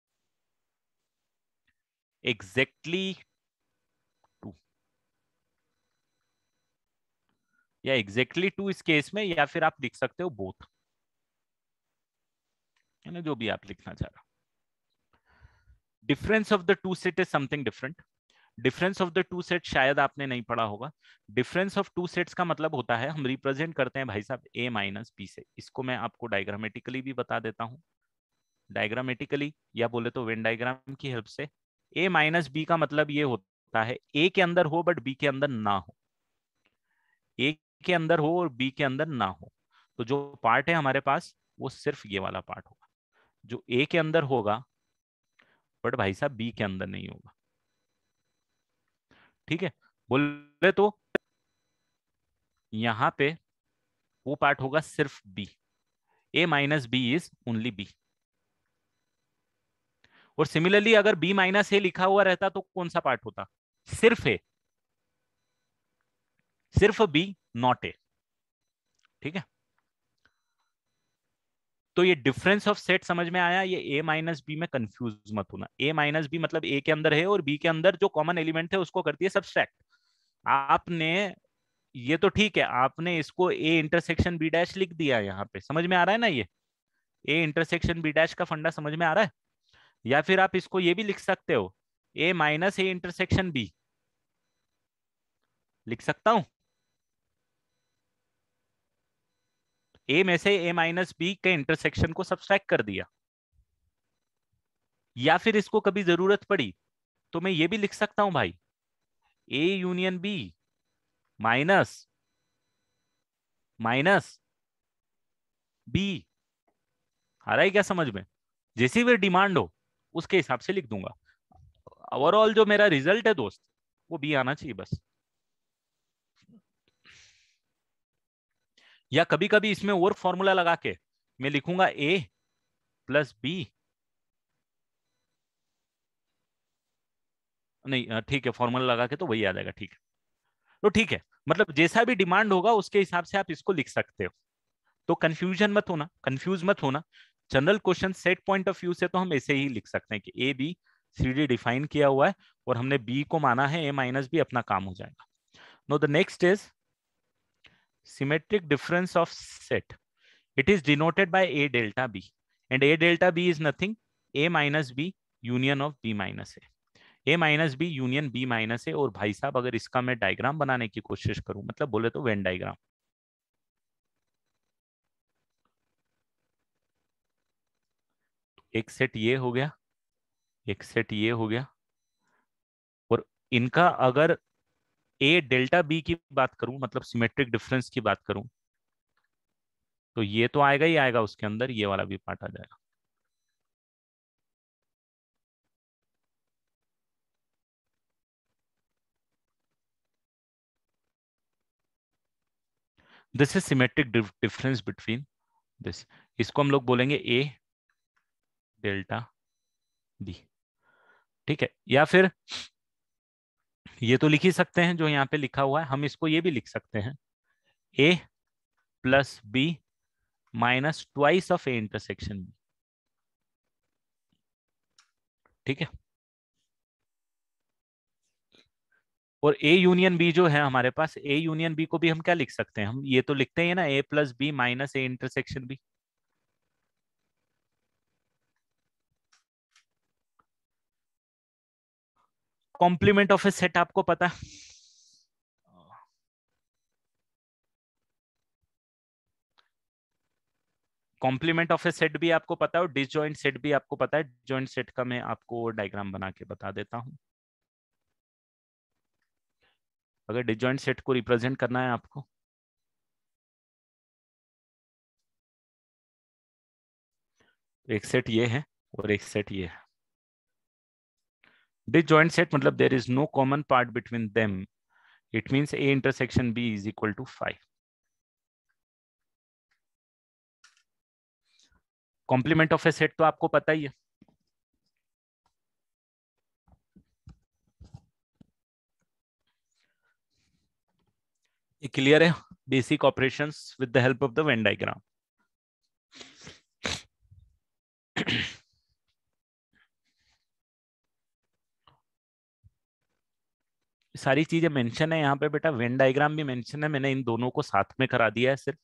Speaker 1: एग्जैक्टली टू, या एग्जैक्टली टू इस केस में, या फिर आप लिख सकते हो बोथ, है ना, जो भी आप लिखना चाह रहे हो। Difference of the two set is something different. Difference of the two set शायद आपने नहीं पढ़ा होगा। डिफरेंस ऑफ टू सेट्स का मतलब होता है, हम रिप्रेजेंट करते हैं भाई साहब ए माइनस बी से। इसको मैं आपको डायग्रामेटिकली भी बता देता हूँ, डायग्रामेटिकली या बोले तो वेन डायग्राम की हेल्प से। ए माइनस बी का मतलब ये होता है ए के अंदर हो बट बी के अंदर ना हो, ए के अंदर हो और बी के अंदर ना हो। तो जो पार्ट है हमारे पास वो सिर्फ ये वाला पार्ट होगा, जो ए के अंदर होगा बट भाई साहब बी के अंदर नहीं होगा। ठीक है, बोले तो यहां पे वो पार्ट होगा सिर्फ B, A minus B is only B. और सिमिलरली अगर बी माइनस ए लिखा हुआ रहता तो कौन सा पार्ट होता? सिर्फ ए, सिर्फ बी, नॉट ए। ठीक है, तो ये डिफरेंस ऑफ सेट समझ में आया? ये ए माइनस बी में कंफ्यूज मत होना। ए माइनस बी मतलब ए के अंदर है और बी के अंदर जो कॉमन एलिमेंट है उसको करती है सब्सट्रैक्ट। आपने ये तो ठीक है, आपने इसको ए इंटरसेक्शन बी डैश लिख दिया, यहाँ पे समझ में आ रहा है ना? ये ए इंटरसेक्शन बी डैश का फंडा समझ में आ रहा है? या फिर आप इसको ये भी लिख सकते हो, ए माइनस ए इंटरसेक्शन बी लिख सकता हूं। ए में से ए माइनस बी के इंटरसेक्शन को सब्सट्रैक्ट कर दिया। या फिर इसको कभी जरूरत पड़ी तो मैं ये भी लिख सकता हूं भाई, A union B minus minus B. आ रहा है क्या समझ में? जैसी भी डिमांड हो उसके हिसाब से लिख दूंगा। ओवरऑल जो मेरा रिजल्ट है दोस्त वो बी आना चाहिए बस। या कभी कभी इसमें और फॉर्मूला लगा के मैं लिखूंगा ए प्लस बी, नहीं ठीक है, फॉर्मूला लगा के तो वही आ जाएगा। ठीक है, तो ठीक है, मतलब जैसा भी डिमांड होगा उसके हिसाब से आप इसको लिख सकते हो। तो कंफ्यूजन मत होना, कंफ्यूज मत होना। General question set point of view से तो हम ऐसे ही लिख सकते हैं कि A B C D define किया हुआ है और हमने बी को माना है, ए माइनस बी, अपना काम हो जाएगा. Know the next is symmetric difference of set. It is denoted by A delta B, and A delta B is nothing, A minus B union of B minus A. A minus B union B minus A. और भाई साहब अगर इसका मैं diagram बनाने की कोशिश करूं, मतलब बोले तो वेन डायग्राम, एक सेट ये हो गया, एक सेट ये हो गया, और इनका अगर ए डेल्टा बी की बात करूं, मतलब सिमेट्रिक डिफरेंस की बात करूं, तो ये तो आएगा ही आएगा, उसके अंदर ये वाला भी पार्ट आ जाएगा. This is symmetric difference between this. इसको हम लोग बोलेंगे ए डेल्टा बी. ठीक है, या फिर ये तो लिख ही सकते हैं जो यहाँ पे लिखा हुआ है, हम इसको ये भी लिख सकते हैं, A plus B minus twice of A intersection B. ठीक है, और ए यूनियन बी जो है हमारे पास, ए यूनियन बी को भी हम क्या लिख सकते हैं, हम ये तो लिखते हैं ना, A plus B minus A intersection B. Complement of A set आपको पता है, कॉम्प्लीमेंट ऑफ ए सेट भी आपको पता है और डिसजॉइंट सेट भी आपको पता है. जॉइंट सेट का मैं आपको डायग्राम बना के बता देता हूं. अगर डिसजॉइंट सेट को रिप्रेजेंट करना है आपको, एक सेट ये है और एक सेट ये है. डिसजॉइंट सेट मतलब there is no common part between them. It means A intersection B is equal to 5. Complement of A set तो आपको पता ही है. ये क्लियर है, basic operations with the help of the Venn diagram. सारी चीजें मेंशन है यहाँ पे बेटा, वेन डायग्राम भी मेंशन है, मैंने इन दोनों को साथ में करा दिया है सिर्फ.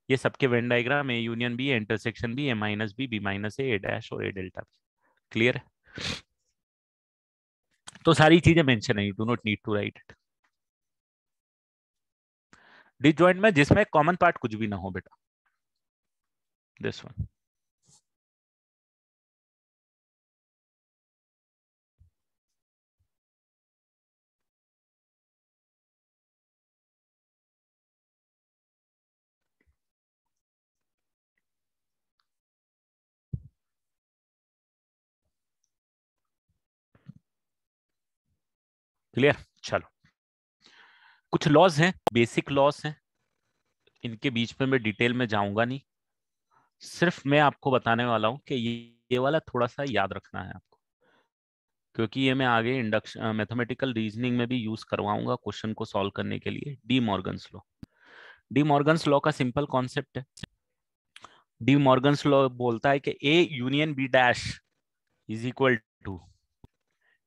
Speaker 1: ये सबके Venn diagram, A union B, intersection B, A minus B, B minus A dash और ए डेल्टा बी. क्लियर है, तो सारी चीजें मेंशन है, you do not need to write it. Disjoint में जिसमें कॉमन पार्ट कुछ भी ना हो बेटा, दिस वन. क्लियर, चलो. कुछ लॉज हैं, बेसिक लॉज हैं, इनके बीच में मैं डिटेल में जाऊंगा नहीं. सिर्फ मैं आपको बताने वाला हूं कि ये वाला थोड़ा सा याद रखना है आपको, क्योंकि ये मैं आगे इंडक्शन मैथमेटिकल रीजनिंग में भी यूज करवाऊंगा क्वेश्चन को सॉल्व करने के लिए. De Morgan's law. De Morgan's law का सिंपल कॉन्सेप्ट है. डी मॉर्गन्स लॉ बोलता है कि A union B dash is equal to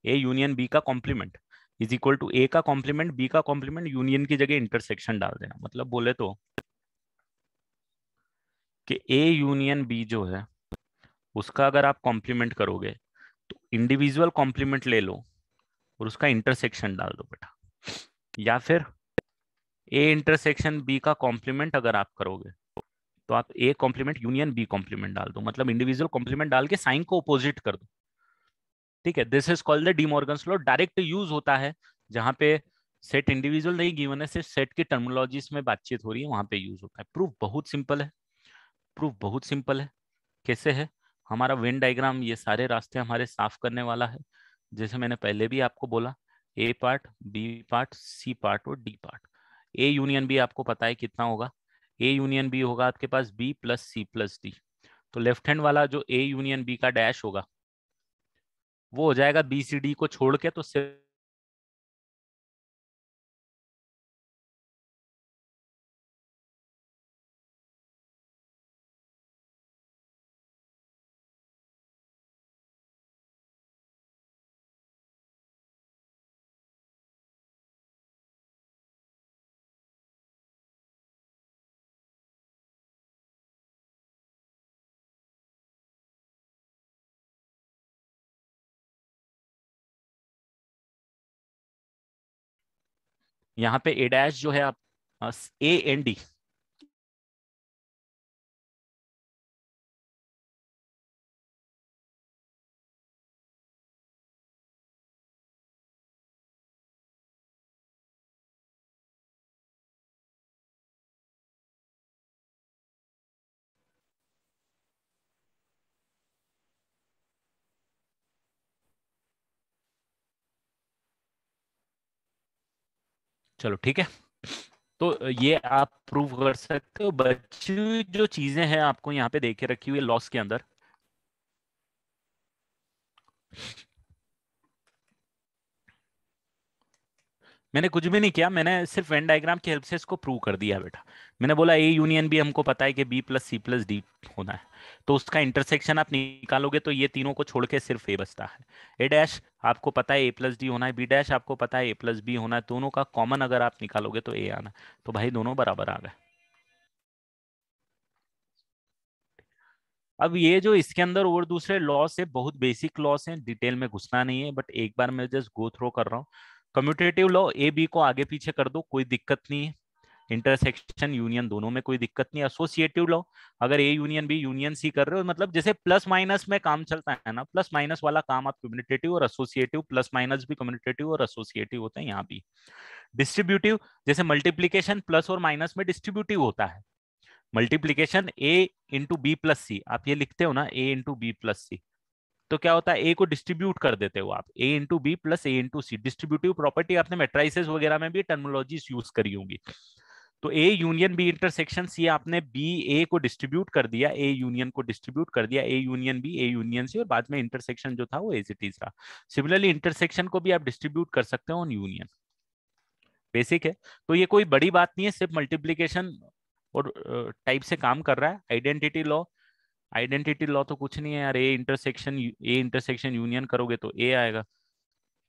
Speaker 1: A union B का complement is equal to A का कॉम्प्लीमेंट बी का कॉम्प्लीमेंट, यूनियन की जगह इंटरसेक्शन डाल देना. मतलब बोले तो कि ए यूनियन बी जो है उसका अगर आप कॉम्प्लीमेंट करोगे तो इंडिविजुअल कॉम्प्लीमेंट ले लो और उसका इंटरसेक्शन डाल दो बेटा. या फिर ए इंटरसेक्शन बी का कॉम्प्लीमेंट अगर आप करोगे तो आप A complement union B complement डाल दो, मतलब इंडिविजुअल कॉम्प्लीमेंट डाल के साइन को अपोजिट कर दो. ठीक है, this is called the D Morgan's law. Direct use होता है जहां पे सेट इंडिविजुअल नहीं गिवन है, सिर्फ सेट की टर्मिनोलॉजीज में बातचीत हो रही है, वहां पे यूज होता है. प्रूफ बहुत सिंपल है, प्रूफ बहुत सिंपल है. कैसे है, हमारा वेन डायग्राम ये सारे रास्ते हमारे साफ करने वाला है. जैसे मैंने पहले भी आपको बोला, A part, B part, C part और D part. A union B आपको पता है कितना होगा, ए यूनियन बी होगा आपके पास B plus C plus D. तो लेफ्ट हैंड वाला जो ए यूनियन बी का डैश होगा वो हो जाएगा बी सी डी को छोड़ के, तो सिर्फ यहाँ पे ए डैश जो है आप ए एन डी, चलो ठीक है। तो ये आप प्रूव कर सकते हो। बची हुई जो चीजें हैं आपको यहाँ पे देखे रखी हुई है लॉस के अंदर, मैंने कुछ भी नहीं किया, मैंने सिर्फ वेन डायग्राम की हेल्प से इसको प्रूव कर दिया बेटा। मैंने बोला ए यूनियन बी हमको पता है कि B plus C plus D होना है, तो उसका इंटरसेक्शन आप निकालोगे तो ये तीनों को छोड़ के सिर्फ ए बचता है। ए डैश आपको पता है ए प्लस डी होना है, बी डैश आपको पता है ए प्लस बी होना है, दोनों का कॉमन अगर आप निकालोगे तो ए आना है। तो भाई दोनों बराबर आ गए। अब ये जो इसके अंदर और दूसरे लॉस है, बहुत बेसिक लॉस है, डिटेल में घुसना नहीं है, बट एक बार मैं जस्ट गो थ्रो कर रहा हूँ। कम्यूटेटिव लॉ, ए बी को आगे पीछे कर दो कोई दिक्कत नहीं है, इंटरसेक्शन यूनियन दोनों में कोई दिक्कत नहीं। एसोसिएटिव लॉ, अगर A union B union C कर रहे हो, मतलब जैसे प्लस माइनस में काम चलता है ना, प्लस माइनस वाला काम आप कम्यूटेटिव और एसोसिएटिव, प्लस माइनस भी कम्यूटेटिव और एसोसिएटिव होते हैं यहाँ भी। डिस्ट्रीब्यूटिव, जैसे मल्टीप्लीकेशन प्लस और माइनस में डिस्ट्रीब्यूटिव होता है। मल्टीप्लीकेशन ए इंटू बी प्लस सी, आप ये लिखते हो ना ए इंटू बी प्लस सी, तो क्या होता है ए को डिस्ट्रीब्यूट कर देते हो आप, A into B plus A into C. Distributive property आपने मैट्राइसेस वगैरह में भी टर्मिनोलॉजीज यूज करी होंगी। तो A union B intersection C, आपने बी ए को डिस्ट्रीब्यूट कर दिया, ए यूनियन को डिस्ट्रीब्यूट कर दिया, A union B A union C, और बाद में इंटरसेक्शन जो था वो एज इट इज रहा। सिमिलरली इंटरसेक्शन को भी आप डिस्ट्रीब्यूट कर सकते हो ऑन यूनियन। बेसिक है, तो ये कोई बड़ी बात नहीं है, सिर्फ मल्टीप्लीकेशन और टाइप से काम कर रहा है। आइडेंटिटी लॉ, आइडेंटिटी लॉ तो कुछ नहीं है यार, ए इंटरसेक्शन यूनियन करोगे तो ए आएगा।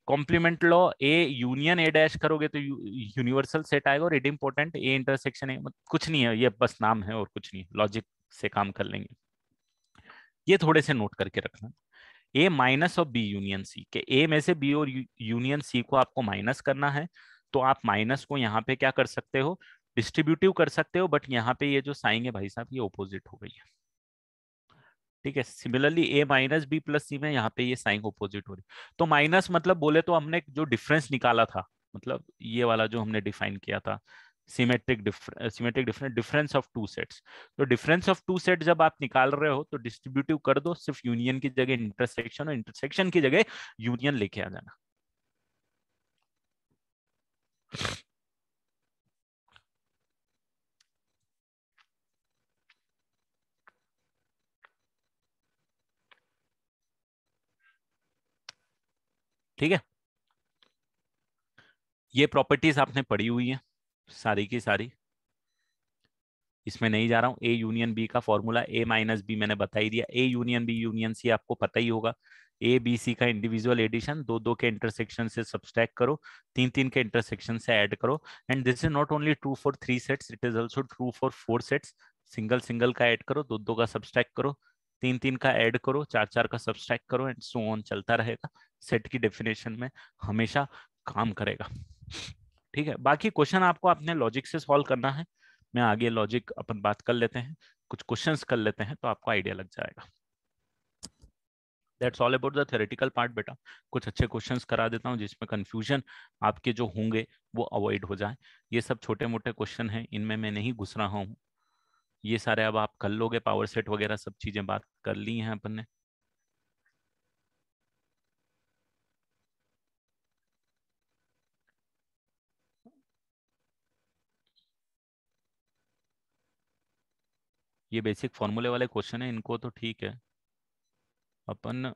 Speaker 1: Complement law, A union A dash करोगे तो यूनिवर्सल सेट आएगा, और it important A intersection A, कुछ नहीं है, ये बस नाम है और कुछ नहीं, लॉजिक से काम कर लेंगे। ये थोड़े से नोट करके रखना। A minus of B union C, के ए में से बी और यूनियन सी को आपको माइनस करना है, तो आप माइनस को यहाँ पे क्या कर सकते हो, डिस्ट्रीब्यूटिव कर सकते हो, बट यहाँ पे ये जो साइन है भाई साहब ये ऑपोजिट हो गई है। ठीक है, सिमिलरली ए माइनस बी प्लस सी में यहाँ पे ये साइन ऑपोजिट हो रही। तो माइनस मतलब बोले तो हमने जो डिफरेंस निकाला था, मतलब ये वाला जो हमने डिफाइन किया था, symmetric difference, difference of two sets. तो डिफरेंस ऑफ टू सेट जब आप निकाल रहे हो तो डिस्ट्रीब्यूटिव कर दो, सिर्फ यूनियन की जगह इंटरसेक्शन और इंटरसेक्शन की जगह यूनियन लेके आ जाना। ठीक है, ये प्रॉपर्टीज आपने पढ़ी हुई है सारी की सारी, इसमें नहीं जा रहा हूँ। ए यूनियन बी का फॉर्मूला ए माइनस बी मैंने बता ही दिया, A union B union C आपको पता ही होगा। ए बी सी का इंडिविजुअल एडिशन, दो दो के इंटरसेक्शन से सब्सट्रैक्ट करो, तीन तीन के इंटरसेक्शन से ऐड करो। And this is not only true for three sets, it is also true for four sets. Single single का ऐड करो, दो दो का सब्सट्रैक्ट करो, तीन तीन का ऐड करो, चार चार का सब्सट्रैक्ट करो, एंड सो ऑन चलता रहेगा। सेट की डेफिनेशन में हमेशा काम करेगा। ठीक है, बाकी क्वेश्चन आपको अपने लॉजिक से सॉल्व करना है। मैं आगे लॉजिक अपन बात कर लेते हैं, कुछ क्वेश्चंस कर लेते हैं तो आपको आइडिया लग जाएगा। That's all about the theoretical part बेटा। कुछ अच्छे क्वेश्चंस करा देता हूँ जिसमें कंफ्यूजन आपके जो होंगे वो अवॉइड हो जाए। ये सब छोटे मोटे क्वेश्चन हैं, इनमें मैं नहीं घुस रहा हूँ। ये सारे अब आप कर लोगे, पावर सेट वगैरह सब चीजें बात कर ली हैं अपन ने। ये बेसिक फॉर्मूले वाले क्वेश्चन है, इनको तो ठीक है अपन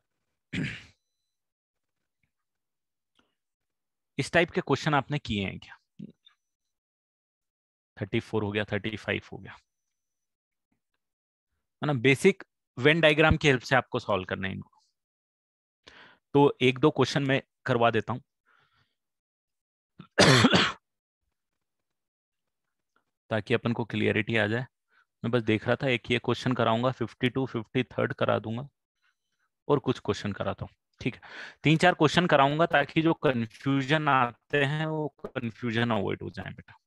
Speaker 1: इस टाइप के क्वेश्चन आपने किए हैं क्या? 34 हो गया, 35 हो गया, है ना। बेसिक वेन डायग्राम की हेल्प से आपको सॉल्व करना है इनको। तो एक दो क्वेश्चन मैं करवा देता हूं ताकि अपन को क्लियरिटी आ जाए। मैं बस देख रहा था, एक ये क्वेश्चन कराऊंगा, 52 53 करा दूंगा, और कुछ क्वेश्चन कराता हूँ। ठीक है, 3-4 क्वेश्चन कराऊंगा ताकि जो कंफ्यूजन आते हैं वो कंफ्यूजन अवॉइड हो जाए बेटा।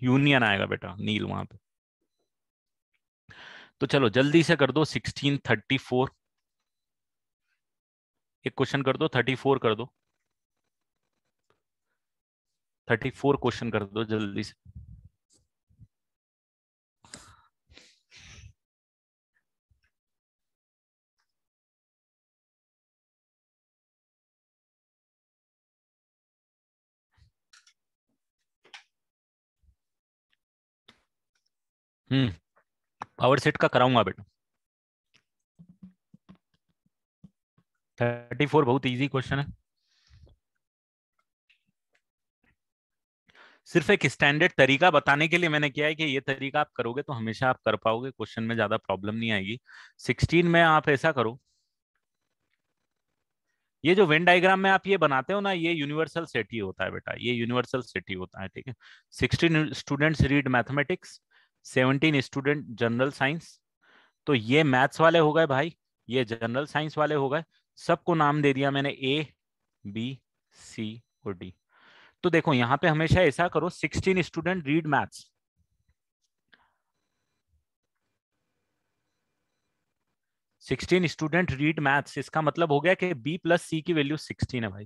Speaker 1: यूनियन आएगा बेटा, नील वहां पे। तो चलो जल्दी से कर दो, 1634। एक क्वेश्चन कर दो, 34 कर दो, 34 क्वेश्चन कर दो जल्दी से। पावर सेट का कराऊंगा बेटा। 34 बहुत इजी क्वेश्चन है। सिर्फ एक स्टैंडर्ड तरीका बताने के लिए मैंने किया है कि ये तरीका आप करोगे तो हमेशा आप कर पाओगे, क्वेश्चन में ज्यादा प्रॉब्लम नहीं आएगी। 16 में आप ऐसा करो, ये जो वेन डायग्राम में आप ये बनाते हो ना, ये यूनिवर्सल सेट ही होता है बेटा, ये यूनिवर्सल सेट ही होता है, ठीक है। 16 students read mathematics, 17 student general science. तो ये मैथ्स वाले हो गए भाई, ये जनरल साइंस वाले हो गए। सबको नाम दे दिया मैंने, ए बी सी और डी। तो देखो यहाँ पे हमेशा ऐसा करो, 16 student read maths, 16 student read maths, इसका मतलब हो गया कि बी प्लस सी की वैल्यू 16 है भाई।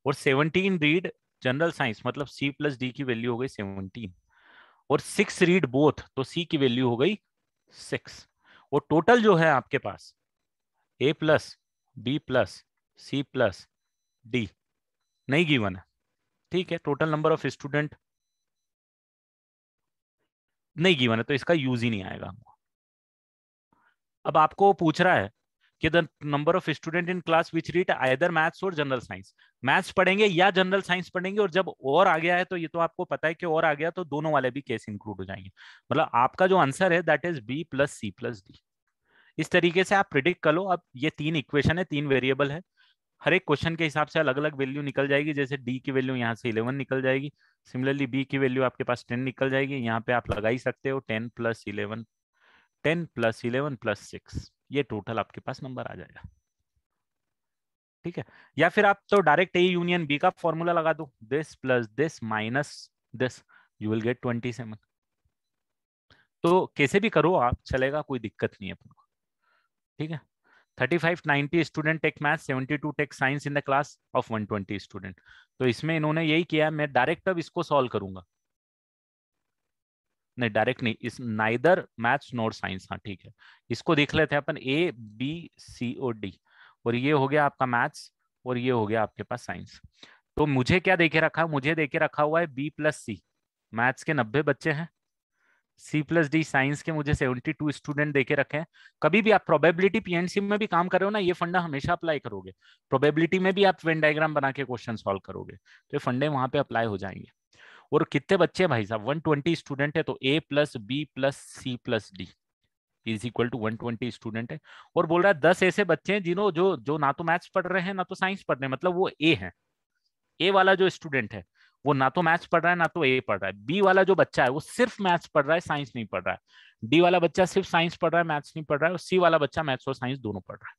Speaker 1: और 17 रीड जनरल साइंस, मतलब सी प्लस डी की वैल्यू हो गई 17। और 6 रीड बोथ, तो सी की वैल्यू हो गई 6। और टोटल जो है आपके पास A plus B plus C plus D नहीं गिवन है, ठीक है। टोटल नंबर ऑफ स्टूडेंट नहीं गिवन है, तो इसका यूज ही नहीं आएगा। अब आपको पूछ रहा है कि the number of student in class which read either maths और जनरल साइंस, मैथ्स पढ़ेंगे या जनरल साइंस पढ़ेंगे। और जब और आ गया है तो ये तो आपको पता है कि और आ गया तो दोनों वाले भी केस इंक्लूड हो जाएंगे। मतलब आपका जो आंसर है that is B plus C plus D. इस तरीके से आप प्रिडिक्ट कर लो। अब ये 3 इक्वेशन है, 3 वेरिएबल है, हर एक क्वेश्चन के हिसाब से अलग अलग वैल्यू निकल जाएगी। जैसे डी की वैल्यू यहाँ से 11 निकल जाएगी, सिमिलरली बी की वैल्यू आपके पास 10 निकल जाएगी। यहाँ पे आप लगा ही सकते हो 10 प्लस 11, 10 प्लस 11 प्लस 6, ये टोटल आपके पास नंबर आ जाएगा, ठीक है। या फिर आप तो डायरेक्ट ए यूनियन बी का फॉर्मूला लगा दो, this plus this minus this, you will get 27। तो कैसे भी करो आप, चलेगा, कोई दिक्कत नहीं है अपन को, ठीक है। 35-90 student take math, 72 take science in the class of 120 student. तो इसमें इन्होंने यही किया, मैं डायरेक्ट अब इसको सॉल्व करूंगा। नहीं डायरेक्ट नहीं, इस नाइदर मैथ्स नॉर साइंस, हाँ ठीक है। इसको देख लेते हैं अपन, ए बी सी और डी, और ये हो गया आपका मैथ्स और ये हो गया आपके पास साइंस। तो मुझे क्या देके रखा है, मुझे देके रखा हुआ है बी प्लस सी, मैथ्स के 90 बच्चे हैं, सी प्लस डी साइंस के मुझे 72 स्टूडेंट देके रखे हैं। कभी भी आप प्रोबेबिलिटी पीएनसी में भी काम कर रहे हो ना, ये फंडा हमेशा अप्लाई करोगे। प्रोबेबिलिटी में भी आप वेन डायग्राम बना के क्वेश्चन सॉल्व करोगे, तो ये फंडे वहां पे अप्लाई हो जाएंगे। और कितने बच्चे हैं भाई साहब, 120 स्टूडेंट है, तो A plus B plus C plus D is equal to 120 student है। और बोल रहा है 10 ऐसे बच्चे हैं जिन्हों जो जो ना तो मैथ्स पढ़ रहे हैं ना तो साइंस पढ़ रहे हैं, मतलब वो ए है। ए वाला जो स्टूडेंट है वो ना तो मैथ्स पढ़ रहा है ना तो ए पढ़ रहा है। बी वाला जो बच्चा है वो सिर्फ मैथ्स पढ़ रहा है, साइंस नहीं पढ़ रहा है। डी वाला बच्चा सिर्फ साइंस पढ़ रहा है, मैथ्स नहीं पढ़ रहा है। और सी वाला बच्चा मैथ्स और साइंस दोनों पढ़ रहा है।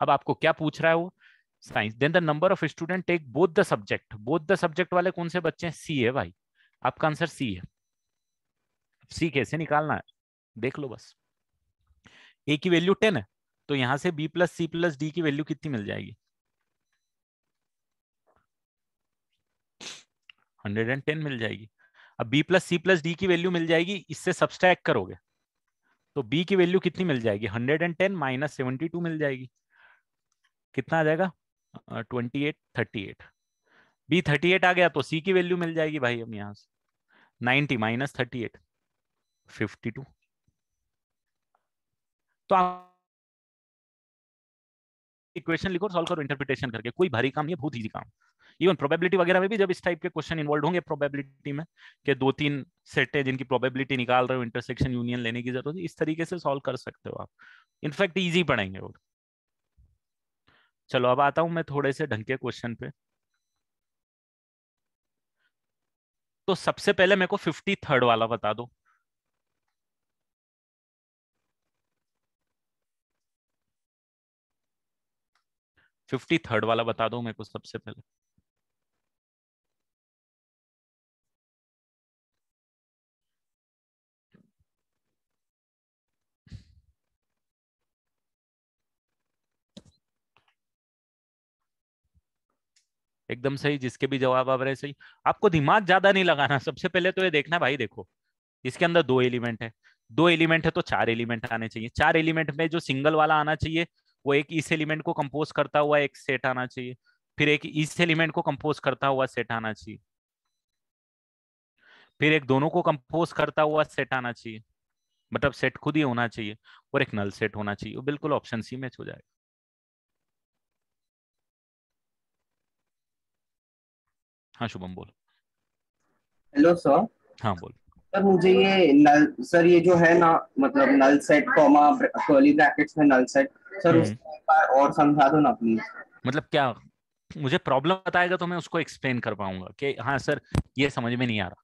Speaker 1: अब आपको क्या पूछ रहा है वो, science. Then the number of student take both the subject, both the subject वाले कौन से बच्चे हैं, सी है भाई, आपका आंसर सी है। सी कैसे निकालना है देख लो बस, ए की वैल्यू 10 है, तो यहां से B plus C plus D की वैल्यू कितनी मिल जाएगी, 110 मिल जाएगी। अब B plus C plus D की वैल्यू मिल जाएगी, इससे सब्सट्रैक्ट करोगे तो बी की वैल्यू कितनी मिल जाएगी, 110 माइनस 72 मिल जाएगी। कितना आ जाएगा, 28, 38। बी 38 आ गया तो सी की वैल्यू मिल जाएगी भाई, हम यहाँ से 90 माइनस 38, 52। तो आप इक्वेशन लिखो, सॉल्व करो इंटरप्रिटेशन करके, कोई भारी काम नहीं है, बहुत इजी काम। इवन प्रोबेबिलिटी वगैरह में भी जब इस टाइप के क्वेश्चन इन्वॉल्व होंगे प्रोबेबिलिटी में, कि 2-3 सेट है जिनकी प्रोबेबिलिटी निकाल रहे हो, इंटरसेक्शन यूनियन लेने की जरूरत है, इस तरीके से सॉल्व कर सकते हो आप। इनफैक्ट इजी पढ़ेंगे। और चलो अब आता हूं मैं थोड़े से ढंग के क्वेश्चन पे। तो सबसे पहले मेरे को 53rd वाला बता दो, 53rd वाला बता दो मेरे को सबसे पहले। एकदम सही, जिसके भी जवाब आ रहे सही। आपको दिमाग ज्यादा नहीं लगाना, सबसे पहले तो ये देखना भाई, देखो इसके अंदर दो एलिमेंट है, दो एलिमेंट है तो चार एलिमेंट आने चाहिए, चार एलिमेंट में जो सिंगल वाला आना चाहिए वो एक इस एलिमेंट को कंपोज करता हुआ एक सेट आना चाहिए, फिर एक इस एलिमेंट को कंपोज करता हुआ सेट आना चाहिए, फिर एक दोनों को कंपोज करता हुआ सेट आना चाहिए, मतलब सेट खुद ही होना चाहिए, और एक नल सेट होना चाहिए। वो बिल्कुल ऑप्शन सी मैच हो जाएगा। हाँ शुभम बोल।
Speaker 2: Hello sir.
Speaker 1: हाँ बोल।
Speaker 2: सर मुझे ये नल, सर ये जो है ना, मतलब null set comma curly brackets में नल सेट, सर
Speaker 1: हम्म।
Speaker 2: उसको एक बार और समझा दो ना प्लीज।
Speaker 1: मतलब क्या, मुझे प्रॉब्लम बताएगा तो मैं उसको एक्सप्लेन कर पाऊंगा कि हाँ सर ये समझ में नहीं आ रहा।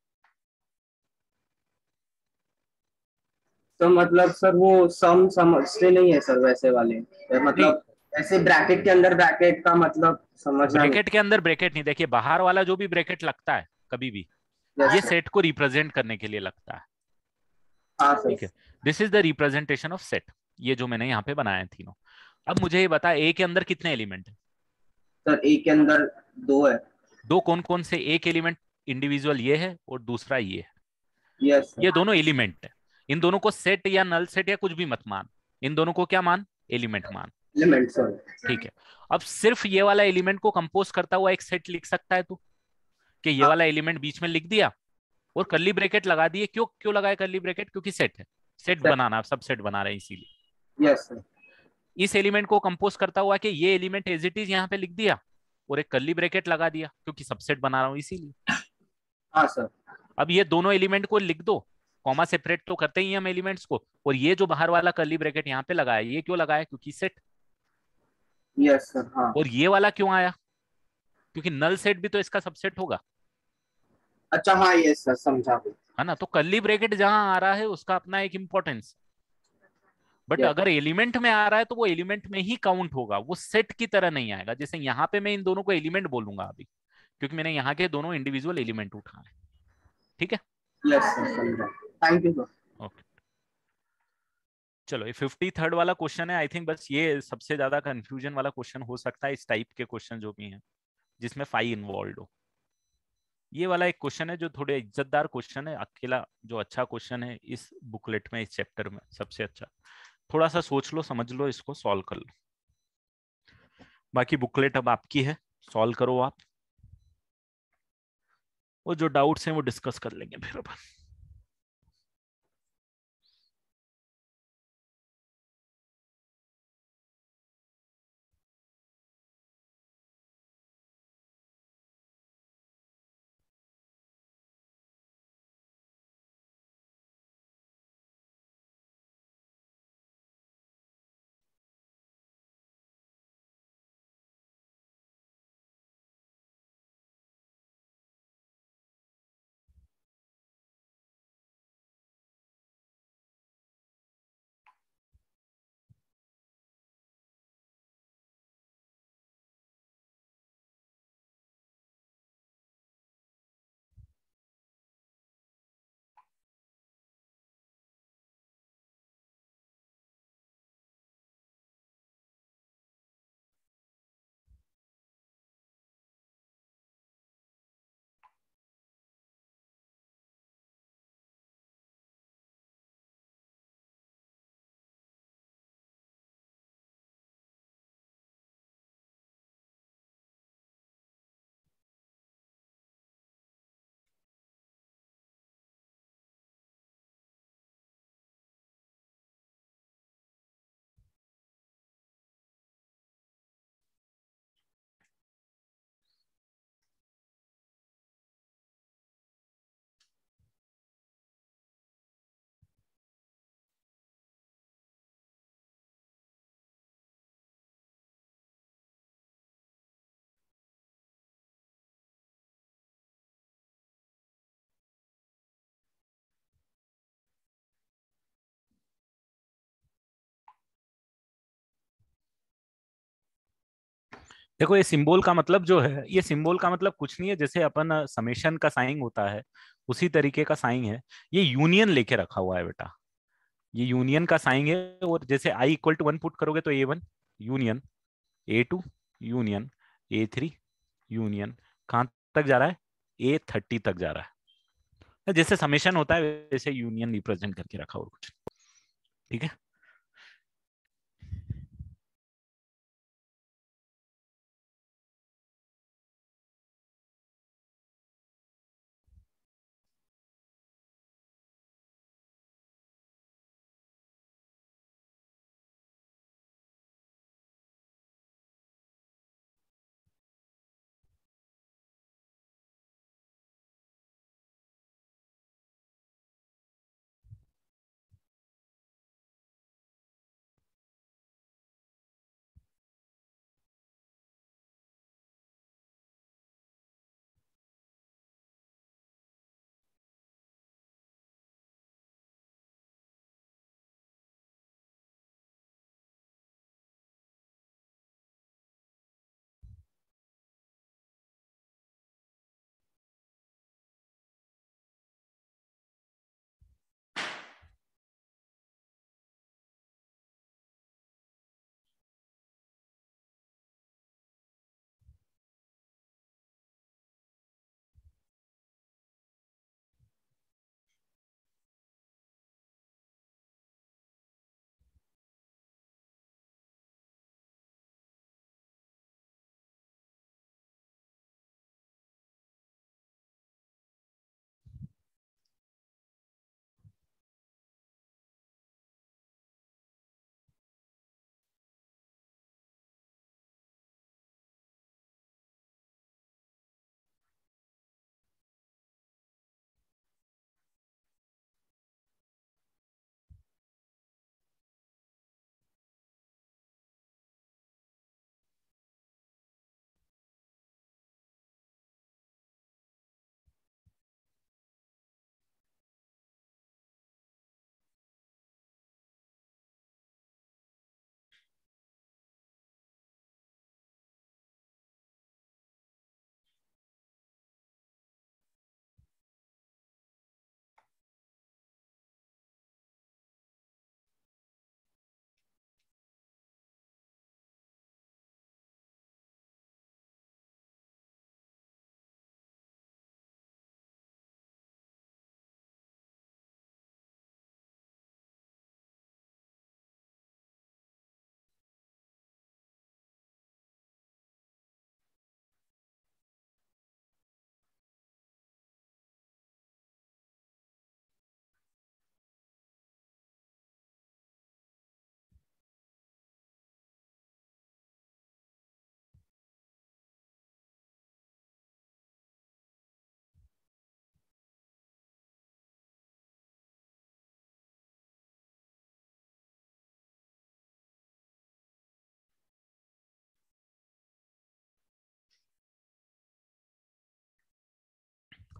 Speaker 2: तो मतलब सर वो सम समझते नहीं है सर वैसे वाले,
Speaker 1: नहीं,
Speaker 2: मतलब ऐसे ब्रैकेट के अंदर ब्रैकेट का मतलब समझना नहीं।
Speaker 1: ब्रैकेट के अंदर ब्रैकेट नहीं, देखिए बाहर वाला जो भी ब्रैकेट लगता है कभी भी,
Speaker 2: यस
Speaker 1: ये
Speaker 2: सर।
Speaker 1: सेट को रिप्रेजेंट करने के लिए लगता है।
Speaker 2: हाँ सर।
Speaker 1: ठीक है, this is the representation of set, ये जो मैंने यहाँ पे बनाया तीनों। अब मुझे ये बता, ए के अंदर कितने एलिमेंट है?
Speaker 2: सर ए के अंदर दो है।
Speaker 1: दो कौन कौन से? एक एलिमेंट इंडिविजुअल ये है और दूसरा ये है,
Speaker 2: यस
Speaker 1: ये
Speaker 2: सर।
Speaker 1: दोनों एलिमेंट है। इन दोनों को सेट या नल सेट या कुछ भी मत मान, इन दोनों को क्या मान? एलिमेंट मान।
Speaker 2: Element sir.
Speaker 1: ठीक है, अब सिर्फ ये वाला एलिमेंट को कंपोज करता हुआ एक सेट लिख सकता है तू, कि ये
Speaker 2: हाँ।
Speaker 1: वाला एलिमेंट बीच में लिख दिया और कर्ली ब्रैकेट लगा दिए। क्यों क्यों लगाए कर्ली ब्रैकेट? क्योंकि सेट है, सेट
Speaker 2: सर।
Speaker 1: बनाना, सब सेट बना रहे हैं इसीलिए।
Speaker 2: Yes sir.
Speaker 1: इस एलिमेंट को कंपोज करता हुआ कि ये एलिमेंट एज इट इज यहाँ पे लिख दिया और एक कर्ली ब्रैकेट लगा दिया, क्योंकि सबसेट बना रहा हूं इसीलिए।
Speaker 2: हाँ सर।
Speaker 1: अब ये दोनों एलिमेंट को लिख दो, कॉमा सेपरेट तो करते ही हम एलिमेंट्स को, और ये जो बाहर वाला कर्ली ब्रैकेट यहाँ पे लगाया, ये क्यों लगाया? क्योंकि सेट।
Speaker 2: Yes sir. हाँ।
Speaker 1: और ये वाला क्यों आया? क्योंकि नल सेट भी तो इसका सबसेट होगा,
Speaker 2: अच्छा हाँ, यस सर, समझा भी।
Speaker 1: है ना? तो कर्ली ब्रैकेट जहां आ रहा है उसका अपना एक इंपॉर्टेंस। But
Speaker 2: yes.
Speaker 1: अगर एलिमेंट में आ रहा है तो वो एलिमेंट में ही काउंट होगा, वो सेट की तरह नहीं आएगा। जैसे यहाँ पे मैं इन दोनों को एलिमेंट बोलूंगा अभी, क्योंकि मैंने यहाँ के दोनों इंडिविजुअल एलिमेंट उठाए। ठीक है,
Speaker 2: यस सर, समझा। Thank you sir.
Speaker 1: ओके। चलो, ये 53rd वाला क्वेश्चन है, आई थिंक बस ये सबसे ज्यादा कंफ्यूजन वाला क्वेश्चन हो सकता है इस टाइप के क्वेश्चन जो भी हैं, जिसमें फाई इन्वॉल्व हो। ये वाला एक क्वेश्चन है जो थोड़े इज्जतदार क्वेश्चन है, अकेला जो अच्छा क्वेश्चन है इस बुकलेट में, इस चैप्टर में सबसे अच्छा। थोड़ा सा सोच लो, समझ लो, इसको सॉल्व कर लो। बाकी बुकलेट अब आपकी है, सॉल्व करो आप, वो जो डाउट्स हैं वो डिस्कस कर लेंगे फिर अपन। देखो ये सिंबल का मतलब जो है, ये सिंबल का मतलब कुछ नहीं है, जैसे अपन समेशन का साइन होता है उसी तरीके का साइन है। ये यूनियन लेके रखा हुआ है बेटा, ये यूनियन का साइन है। और जैसे आई इक्वल टू 1 पुट करोगे तो A1 union A2 union A3 union, कहाँ तक जा रहा है, A30 तक जा रहा है। जैसे समेशन होता है वैसे यूनियन रिप्रेजेंट करके रखा और कुछ। ठीक है।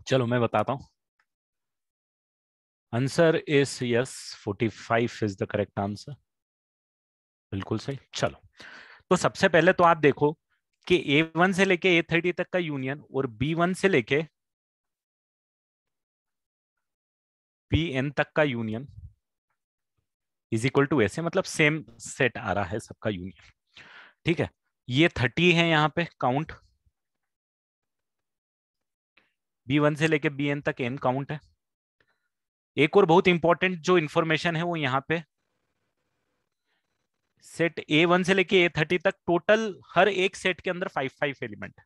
Speaker 1: चलो मैं बताता हूँ। Answer is yes, 45 is the correct answer. बिल्कुल सही। चलो, तो सबसे पहले तो आप देखो कि A1 से लेके A30 तक का यूनियन और B1 से लेके Bn तक का यूनियन इज इक्वल टू ऐसे, मतलब सेम सेट आ रहा है सबका यूनियन। ठीक है, ये 30 है यहाँ पे काउंट, B1 से लेके Bn तक n काउंट है। एक और बहुत इंपॉर्टेंट जो इंफॉर्मेशन है वो यहाँ पे, सेट A1 से लेके A30 तक टोटल हर एक सेट के अंदर 5 एलिमेंट है।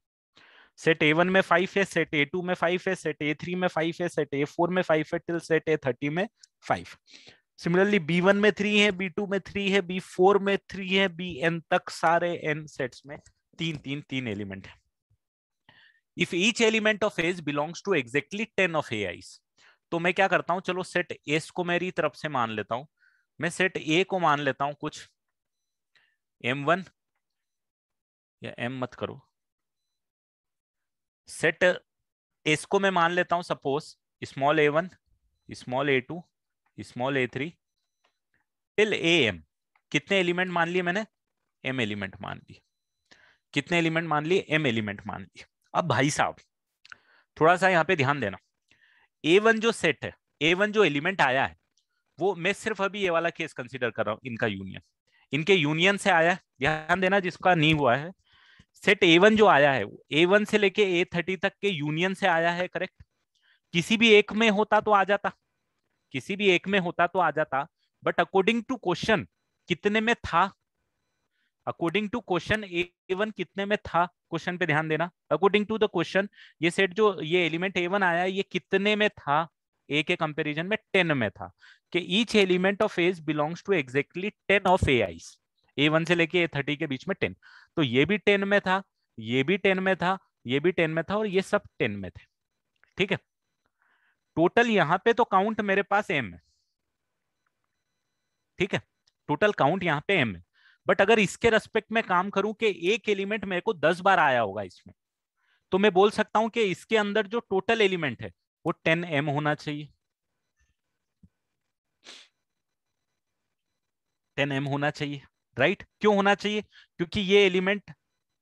Speaker 1: सेट A1 में 5 है, सेट A2 में 5 है, सेट A3 में 5 है, सेट A4 में 5 है, टिल सेट A30 में 5। सिमिलरली B1 में 3 है, B2 में 3 है, B4 में 3 है, Bn तक सारे n सेट्स में तीन एलिमेंट है। If each element of S belongs to exactly 10 of AIs, तो मैं क्या करता हूं, चलो सेट एस को मेरी तरफ से मान लेता हूं, मैं सेट ए को मान लेता हूं कुछ M1, या M मत करो, सेट एस को मैं मान लेता हूं suppose small A1, small A2, small A3 till AM। कितने एलिमेंट मान लिए मैंने, M एलिमेंट मान लिए। कितने एलिमेंट मान लिए, m एलिमेंट मान लिए। अब भाई साहब थोड़ा सा यहाँ पे ध्यान देना, A1 जो सेट है, A1 जो एलिमेंट आया है, वो मैं सिर्फ अभी ये वाला केस कंसीडर कर रहा हूँ, इनका यूनियन, इनके यूनियन से आया है। ध्यान देना, जिसका नहीं हुआ है, सेट A1 जो आया है, A1 से लेके A30 तक के यूनियन से आया है, करेक्ट। किसी भी एक में होता तो आ जाता, किसी भी एक में होता तो आ जाता, बट अकॉर्डिंग टू क्वेश्चन कितने में था, अकॉर्डिंग टू क्वेश्चन A1 कितने में था, क्वेश्चन पे ध्यान देना। अकॉर्डिंग टू द क्वेश्चन ये सेट जो ये एलिमेंट A1 आया ये कितने में था, ए के कंपैरिजन में 10 में था, कि each element of S belongs to exactly 10 of A I's, A1 से लेके A30 के बीच में 10। तो ये भी 10 में था, ये भी 10 में था, ये भी 10 में था, और ये सब 10 में थे। ठीक है, टोटल यहाँ पे तो काउंट मेरे पास m है, ठीक है, टोटल काउंट यहाँ पे m है। बट अगर इसके रेस्पेक्ट में काम करूं कि एक एलिमेंट मेरे को 10 बार आया होगा इसमें, तो मैं बोल सकता हूं कि इसके अंदर जो टोटल एलिमेंट है वो 10m होना चाहिए, 10m होना चाहिए, राइट। क्यों होना चाहिए, क्योंकि ये एलिमेंट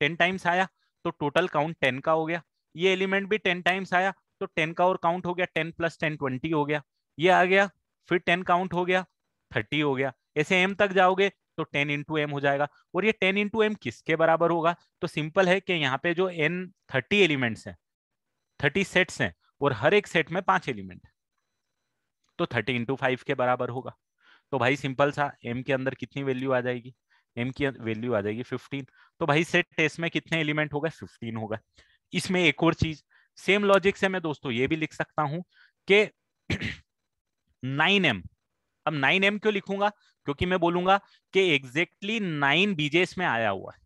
Speaker 1: 10 टाइम्स आया तो टोटल काउंट 10 का हो गया, ये एलिमेंट भी 10 टाइम्स आया तो 10 का और काउंट हो गया, 10 + 10 20 हो गया, ये आ गया, फिर 10 काउंट हो गया 30 हो गया, ऐसे m तक जाओगे तो 10 इंटू एम हो जाएगा। और ये 10 इंटू एम किसके बराबर होगा, तो सिंपल है कि यहाँ पे जो n 30 एलिमेंट्स हैं, 30 सेट्स हैं, और हर एक सेट में 5 एलिमेंट, तो 30 इंटू 5 के बराबर होगा। तो भाई सिंपल सा, m के अंदर कितनी वैल्यू आ जाएगी, m की वैल्यू आ जाएगी 15। तो भाई सेट एस में कितने एलिमेंट होगा, 15 होगा। इसमें एक और चीज, सेम लॉजिक से मैं दोस्तों ये भी लिख सकता हूं कि 9m। अब 9m क्यों लिखूंगा, क्योंकि मैं बोलूंगा कि एग्जैक्टली 9 बीजेस में आया हुआ है,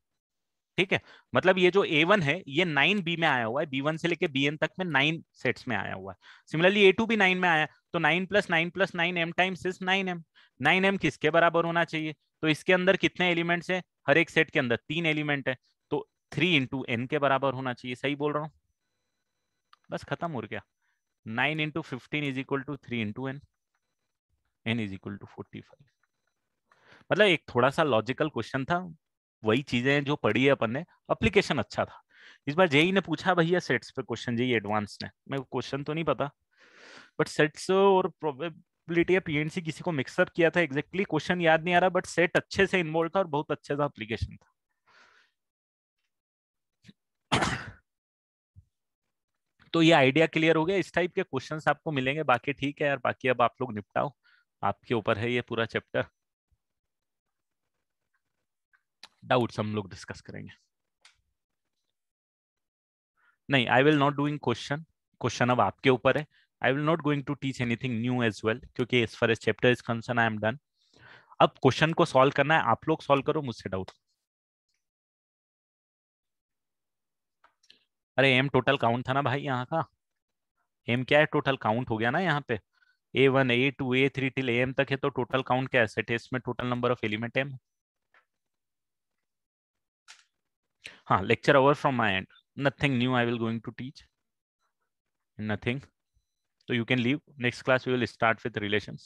Speaker 1: ठीक है। मतलब ये जो A1 है ये 9b में आया हुआ है, B1 से लेके Bn तक में 9 सेट्स में आया हुआ है। सिमिलरली A2 भी 9 में आया, तो 9 + 9 + 9 m times is 9m। 9m किसके बराबर होना चाहिए, तो इसके अंदर कितने एलिमेंट्स हैं, हर एक सेट के अंदर 3 एलिमेंट है, तो 3 इंटू n के बराबर होना चाहिए। सही बोल रहा हूँ, बस खत्म हो गया। 9 into 15 is equal to 3 into n, n is equal to 45। मतलब एक थोड़ा सा लॉजिकल क्वेश्चन था, वही चीजें जो पढ़ी है अपन ने, एप्लीकेशन अच्छा था। इस बार जेई ने पूछा भैया सेट्स पे क्वेश्चन, जेई एडवांस ने, मेरे को क्वेश्चन तो नहीं पता, बट सेट्स और प्रोबेबिलिटी या पीएनसी किसी को मिक्सअप किया था, एग्जैक्टली क्वेश्चन याद नहीं आ रहा, बट सेट अच्छे से इन्वॉल्व था और बहुत अच्छा सा एप्लीकेशन था। तो ये आइडिया क्लियर हो गया, इस टाइप के क्वेश्चंस आपको मिलेंगे। बाकी ठीक है यार, बाकी अब आप लोग निपटाओ, आपके ऊपर है ये पूरा चैप्टर। डाउट्स हम लोग डिस्कस करेंगे। नहीं, I will not doing question, question अब आपके ऊपर है। I will not going to teach anything new as well, क्योंकि as far as chapter is concern I am done. अब क्वेश्चन को सॉल्व करना है, आप लोग सॉल्व करो, मुझसे डाउट। अरे एम टोटल काउंट था ना भाई यहाँ का, एम क्या है, टोटल काउंट हो गया ना यहाँ पे, A1 A2 A3 till am तक है, तो टोटल काउंट क्या है, सेट एस में total number of element m। हाँ, lecture over from my end, nothing new I will going to teach, nothing. So you can leave. Next class we will start with relations.